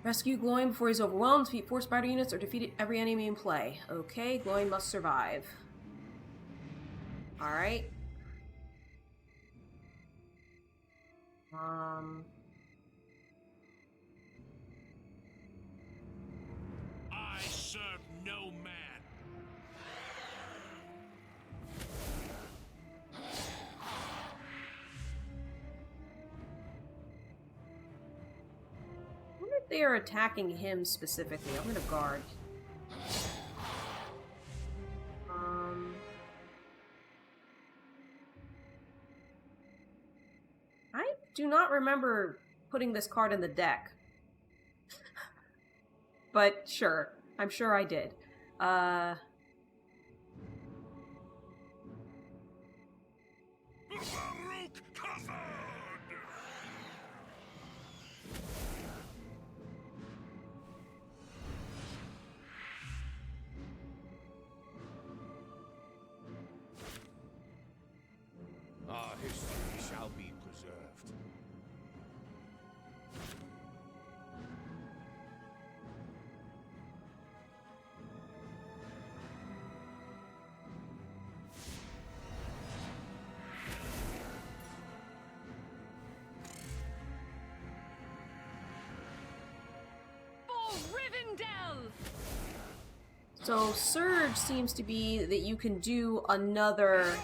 Rescue Gloin before he's overwhelmed. Defeat 4 spider units or defeat every enemy in play. Okay, Gloin must survive. Alright. I serve no man. I wonder if they are attacking him specifically. I'm gonna guard. I do not remember putting this card in the deck. But sure. I'm sure I did. Our history shall be preserved. For Rivendell! So Surge seems to be that you can do another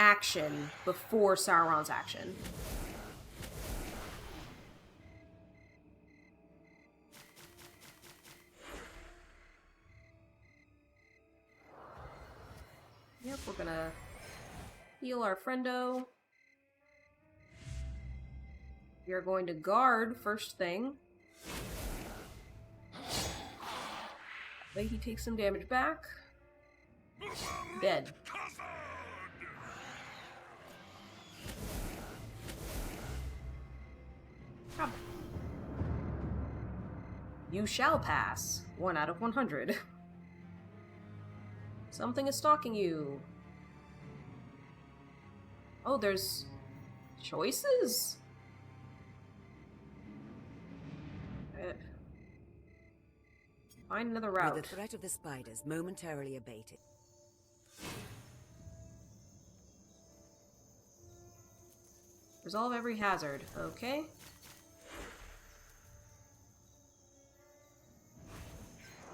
action before Sauron's action. Yep, we're gonna heal our friendo. You're going to guard first thing. Wait, he takes some damage back. Dead. Come. You shall pass. 1 out of 100. Something is stalking you. Oh, there's choices? Find another route. With the threat of the spiders momentarily abated. Resolve every hazard. Okay.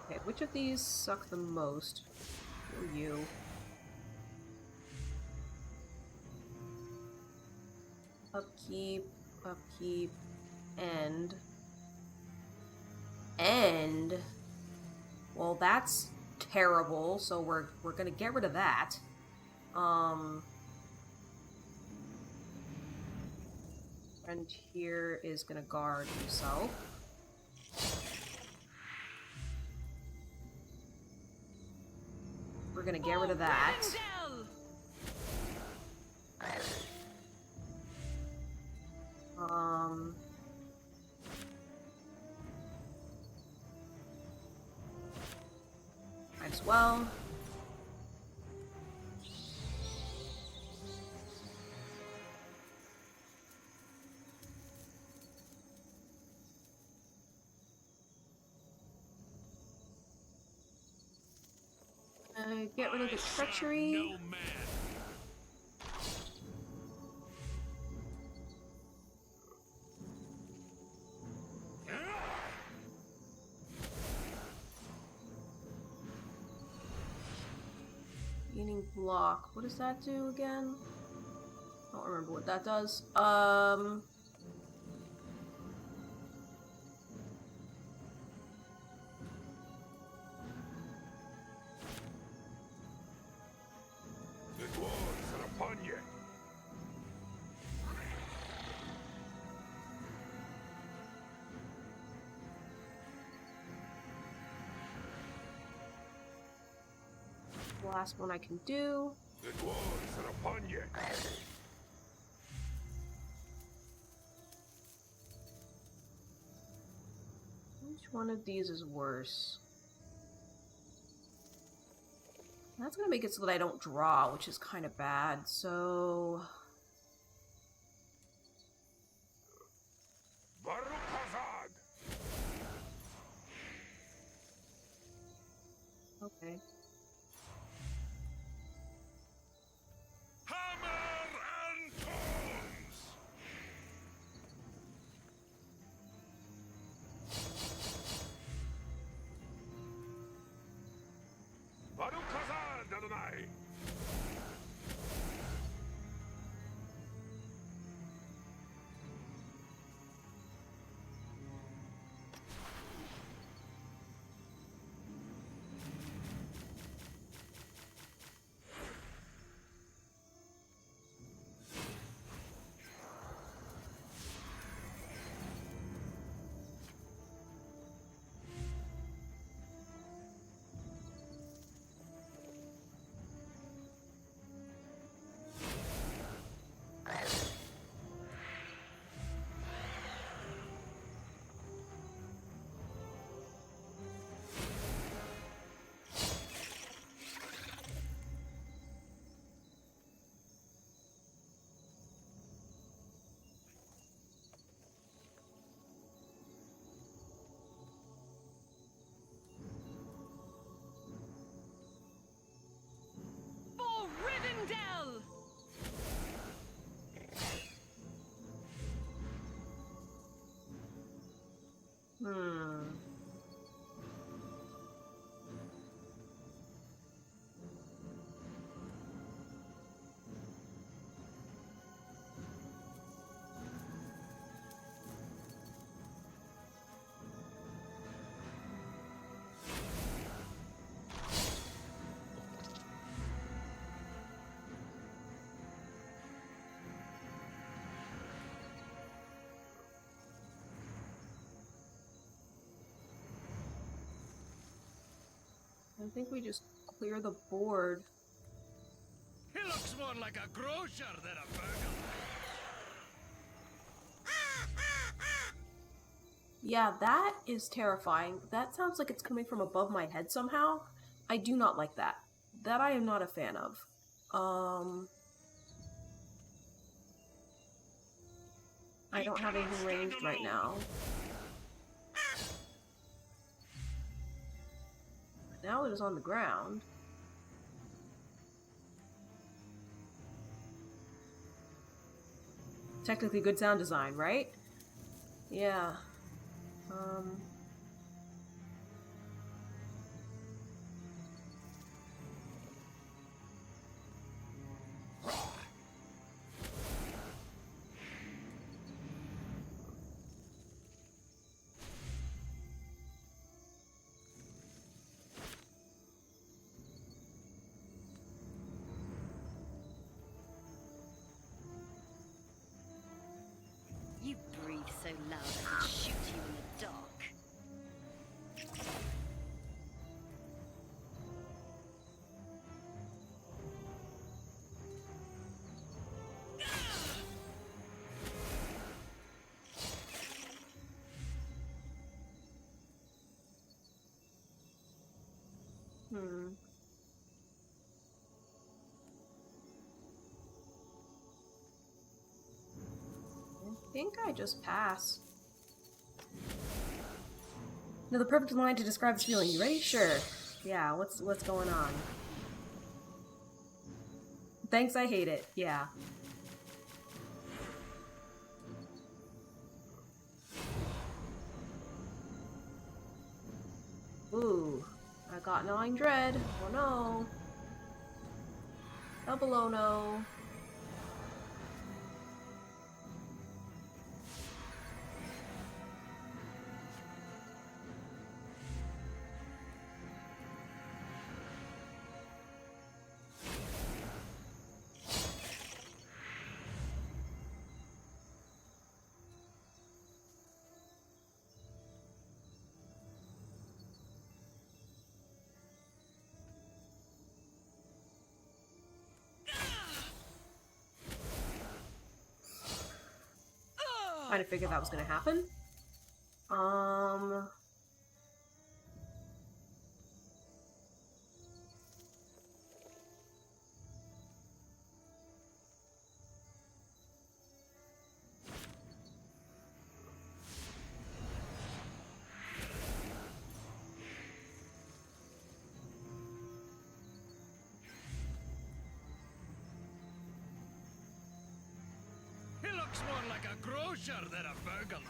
Okay, which of these suck the most? Or you? Upkeep, upkeep, end. End? Well, that's terrible, so we're gonna get rid of that. Friend here is gonna guard himself. We're gonna get rid of that. as well. Get rid of the treachery. No man. Gaining block. What does that do again? I don't remember what that does. The dwarves are upon you. Last one I can do. The dwarves are upon you. Which one of these is worse? That's gonna make it so that I don't draw, which is kind of bad, so... Okay. Hammer and tongs! Baruch Hazard Adonai! For Rivendell! I think we just clear the board. He looks more like a grocer than a burglar. Yeah, that is terrifying. That sounds like it's coming from above my head somehow. I do not like that. That I am not a fan of. I don't have anything ranged right now. Now it is on the ground. Technically good sound design, right? Yeah. You breathe so loud I could shoot you in the dark. Hmm. think I just passed. No, the perfect line to describe this feeling. You ready? Sure. Yeah, what's going on? Thanks, I hate it. Yeah. Ooh, I got gnawing dread. Oh no. Double oh no. Kind of figured that was gonna happen. He looks more like a grocer than a burglar.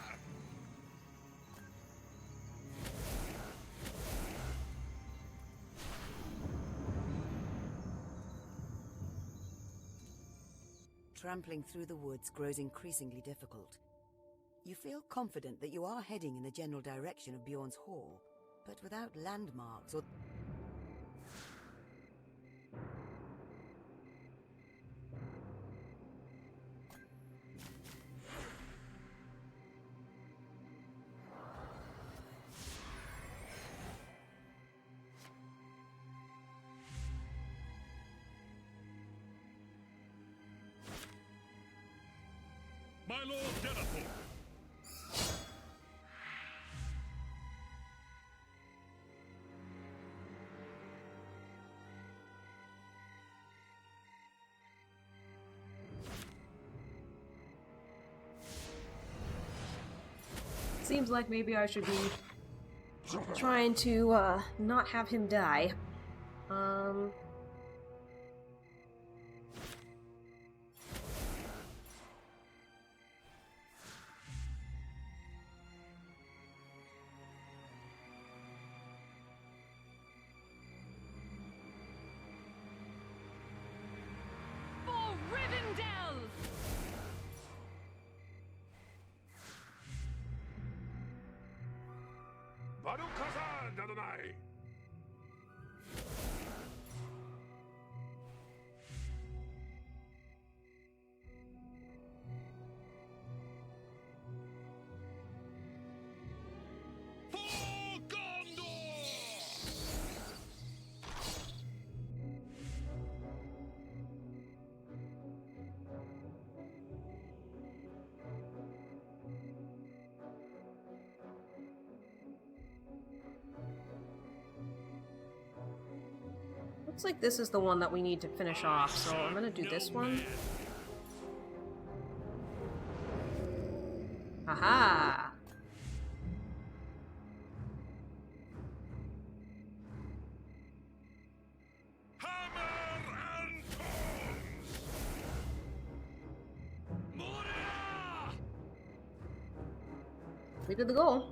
Trampling through the woods grows increasingly difficult. You feel confident that you are heading in the general direction of Bjorn's Hall, but without landmarks or... My Lord Denethor. Seems like maybe I should be trying to not have him die. For Rivendell! Baruch Hazard, Adonai! For Gondor! Looks like this is the one that we need to finish off, so I'm gonna do this one. Aha! Hammer and tongs! Moria! We did the goal.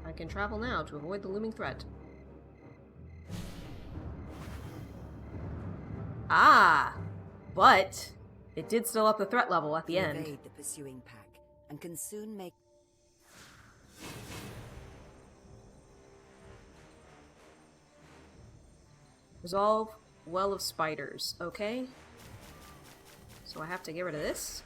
I can travel now to avoid the looming threat. Ah! But it did still up the threat level at the end. Evade the pursuing pack and can soon make... Resolve Well of Spiders. Okay. So I have to get rid of this.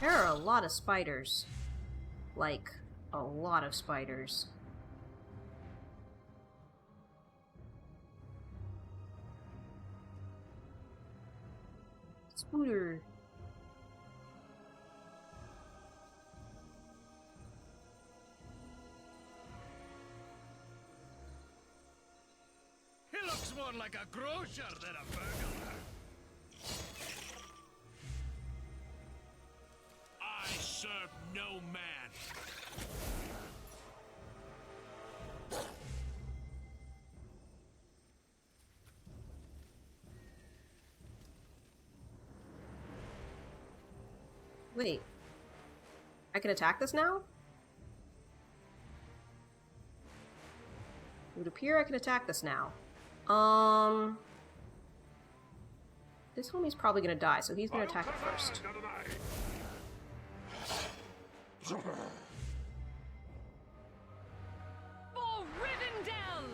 There are a lot of spiders. Like, a lot of spiders. Scooter. He looks more like a grocer than a burglar. I serve no man. Wait. I can attack this now? It would appear I can attack this now. This homie's probably gonna die, so he's gonna attack it first. For Rivendell!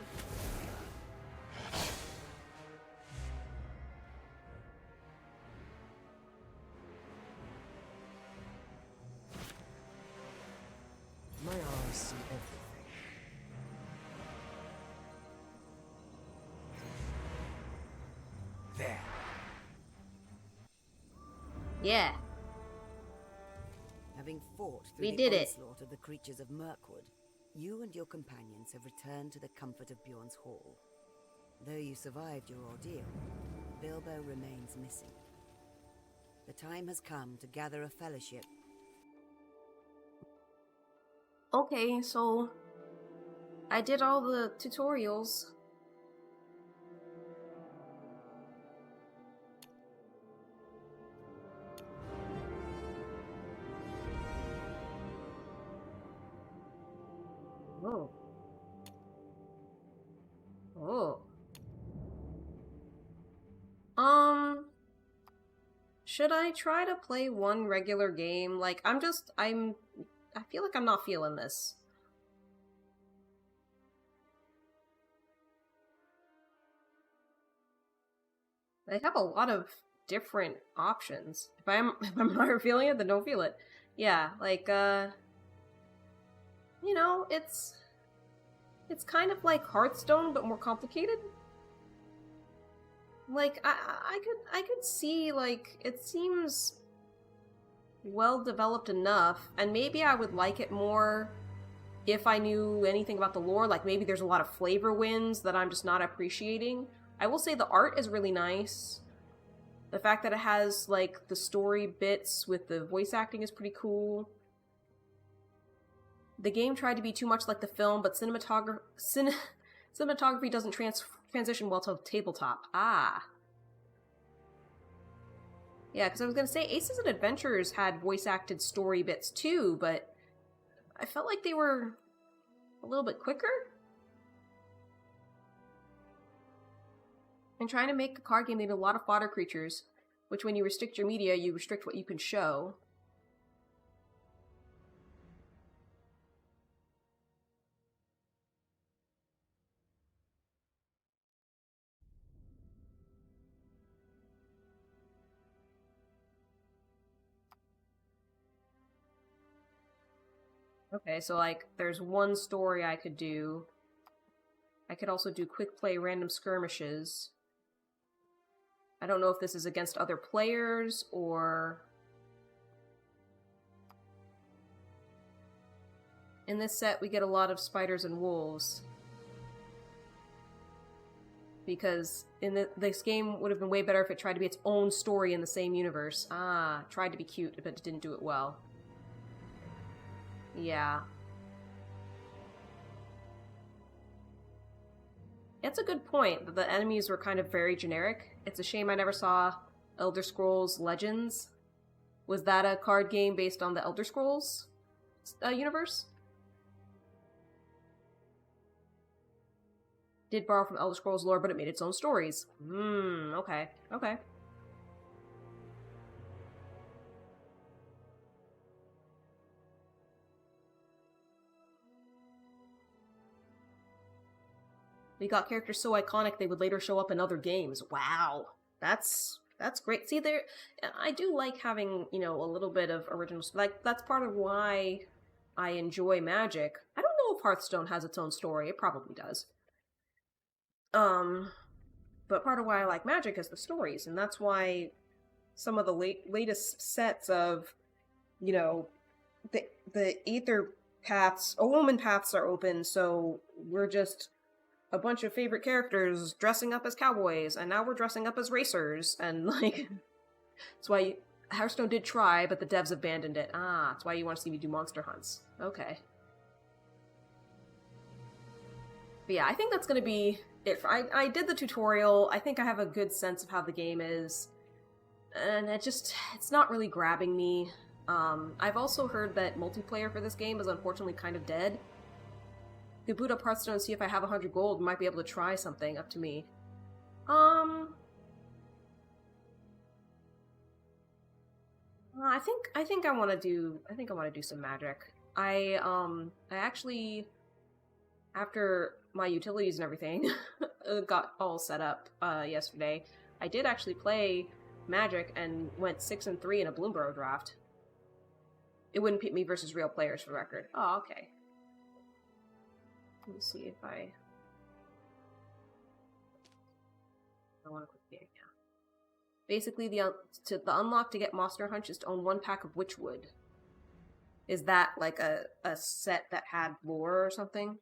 My eyes see everything. There. Yeah. Having fought through We the did it. onslaught of the creatures of Mirkwood, you and your companions have returned to the comfort of Bjorn's Hall. Though you survived your ordeal, Bilbo remains missing. The time has come to gather a fellowship. Okay, so I did all the tutorials. Oh. Oh. Should I try to play one regular game? Like, I feel like I'm not feeling this. They have a lot of different options. If I'm not feeling it, then don't feel it. Yeah, like, you know, it's kind of like Hearthstone, but more complicated. Like, I could see, like, it seems well developed enough, and maybe I would like it more if I knew anything about the lore. Like, maybe there's a lot of flavor wins that I'm just not appreciating. I will say the art is really nice. The fact that it has, like, the story bits with the voice acting is pretty cool. The game tried to be too much like the film, but cinematography doesn't transition well to tabletop. Ah. Yeah, because I was going to say, Aces and Adventures had voice-acted story bits too, but I felt like they were a little bit quicker. And trying to make a card game, they made a lot of fodder creatures, which when you restrict your media, you restrict what you can show. Okay, so, like, there's one story I could do. I could also do quick play random skirmishes. I don't know if this is against other players, or... In this set, we get a lot of spiders and wolves. Because this game would have been way better if it tried to be its own story in the same universe. Ah, tried to be cute, but it didn't do it well. Yeah. It's a good point that the enemies were kind of very generic. It's a shame I never saw Elder Scrolls Legends. Was that a card game based on the Elder Scrolls universe? Did borrow from Elder Scrolls lore, but it made its own stories. Okay. Okay. We got characters so iconic they would later show up in other games. Wow. That's That's great. See, I do like having, you know, a little bit of original, like, that's part of why I enjoy Magic. I don't know if Hearthstone has its own story. It probably does. But part of why I like Magic is the stories, and that's why some of the latest sets of, you know, the Aether paths, Omen paths are open, so we're just a bunch of favorite characters dressing up as cowboys, and now we're dressing up as racers, and like, that's why Hearthstone did try, but the devs abandoned it. Ah, that's why you want to see me do monster hunts. Okay. But yeah, I think that's gonna be it. I did the tutorial. I think I have a good sense of how the game is, and it's not really grabbing me. I've also heard that multiplayer for this game is unfortunately kind of dead. If you boot up Hearthstone and see if I have 100 gold, might be able to try something, up to me. I think I want to do some Magic. I actually, after my utilities and everything got all set up yesterday, I did actually play Magic and went 6-3 in a Bloomborough draft. It wouldn't pit me versus real players, for the record. Oh, okay. Let me see if I want to click the game, yeah. Basically, the unlock to get Monster Hunt is to own 1 pack of Witchwood. Is that like a set that had lore or something?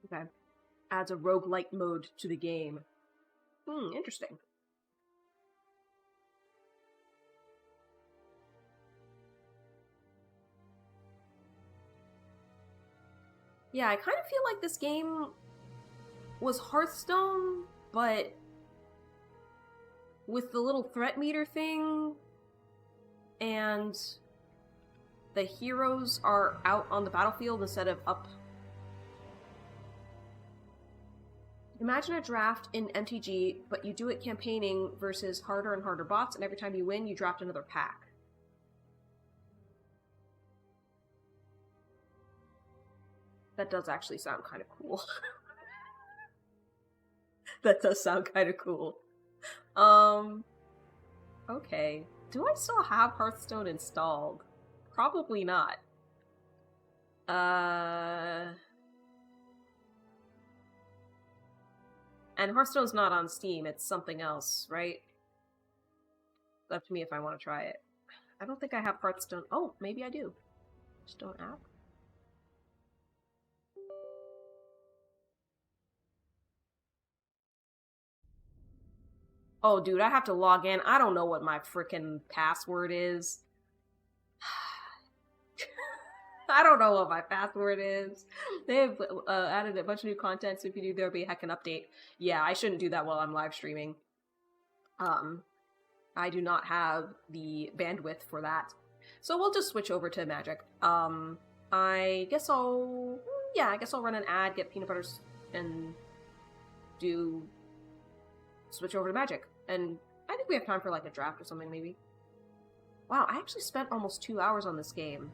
Okay. Adds a roguelike mode to the game. Interesting. Yeah, I kind of feel like this game was Hearthstone, but with the little threat meter thing, and the heroes are out on the battlefield instead of up. Imagine a draft in MTG, but you do it campaigning versus harder and harder bots, and every time you win, you draft another pack. That does actually sound kind of cool. That does sound kind of cool. Okay. Do I still have Hearthstone installed? Probably not. And Hearthstone's not on Steam, it's something else, right? It's up to me if I want to try it. I don't think I have Hearthstone. Oh, maybe I do. Hearthstone app? Oh, dude, I have to log in. I don't know what my frickin' password is. I don't know what my password is. They have added a bunch of new content, so if you do, there'll be a heckin' update. Yeah, I shouldn't do that while I'm live streaming. I do not have the bandwidth for that. So we'll just switch over to Magic. I guess I'll run an ad, get peanut butters, and switch over to Magic. And I think we have time for like a draft or something, maybe. Wow, I actually spent almost 2 hours on this game.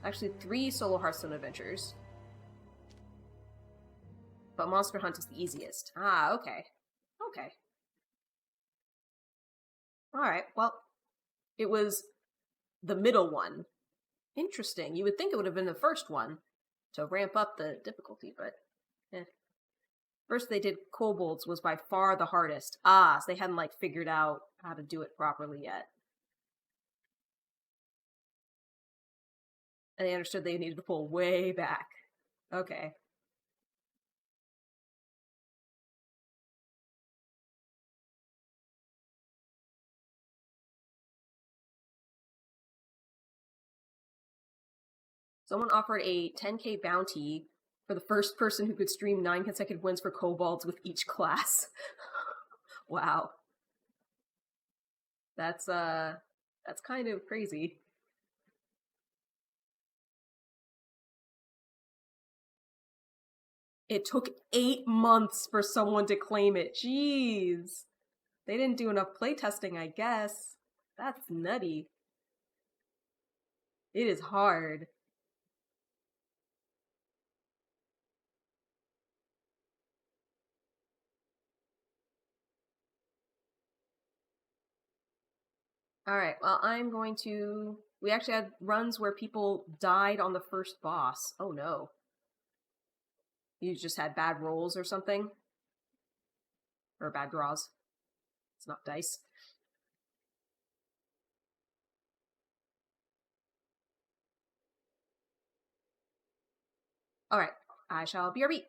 Actually, 3 solo Hearthstone adventures. But Monster Hunt is the easiest. Ah, okay. Okay. Alright, well, it was the middle one. Interesting. You would think it would have been the first one to ramp up the difficulty, but eh. First they did kobolds was by far the hardest. Ah, so they hadn't like figured out how to do it properly yet. And they understood they needed to pull way back. Okay. Someone offered a 10k bounty for the first person who could stream 9 consecutive wins for kobolds with each class. Wow. That's kind of crazy. It took 8 months for someone to claim it. Jeez. They didn't do enough playtesting, I guess. That's nutty. It is hard. Alright, well, I'm going to... We actually had runs where people died on the first boss. Oh no. You just had bad rolls or something? Or bad draws. It's not dice. Alright, I shall BRB.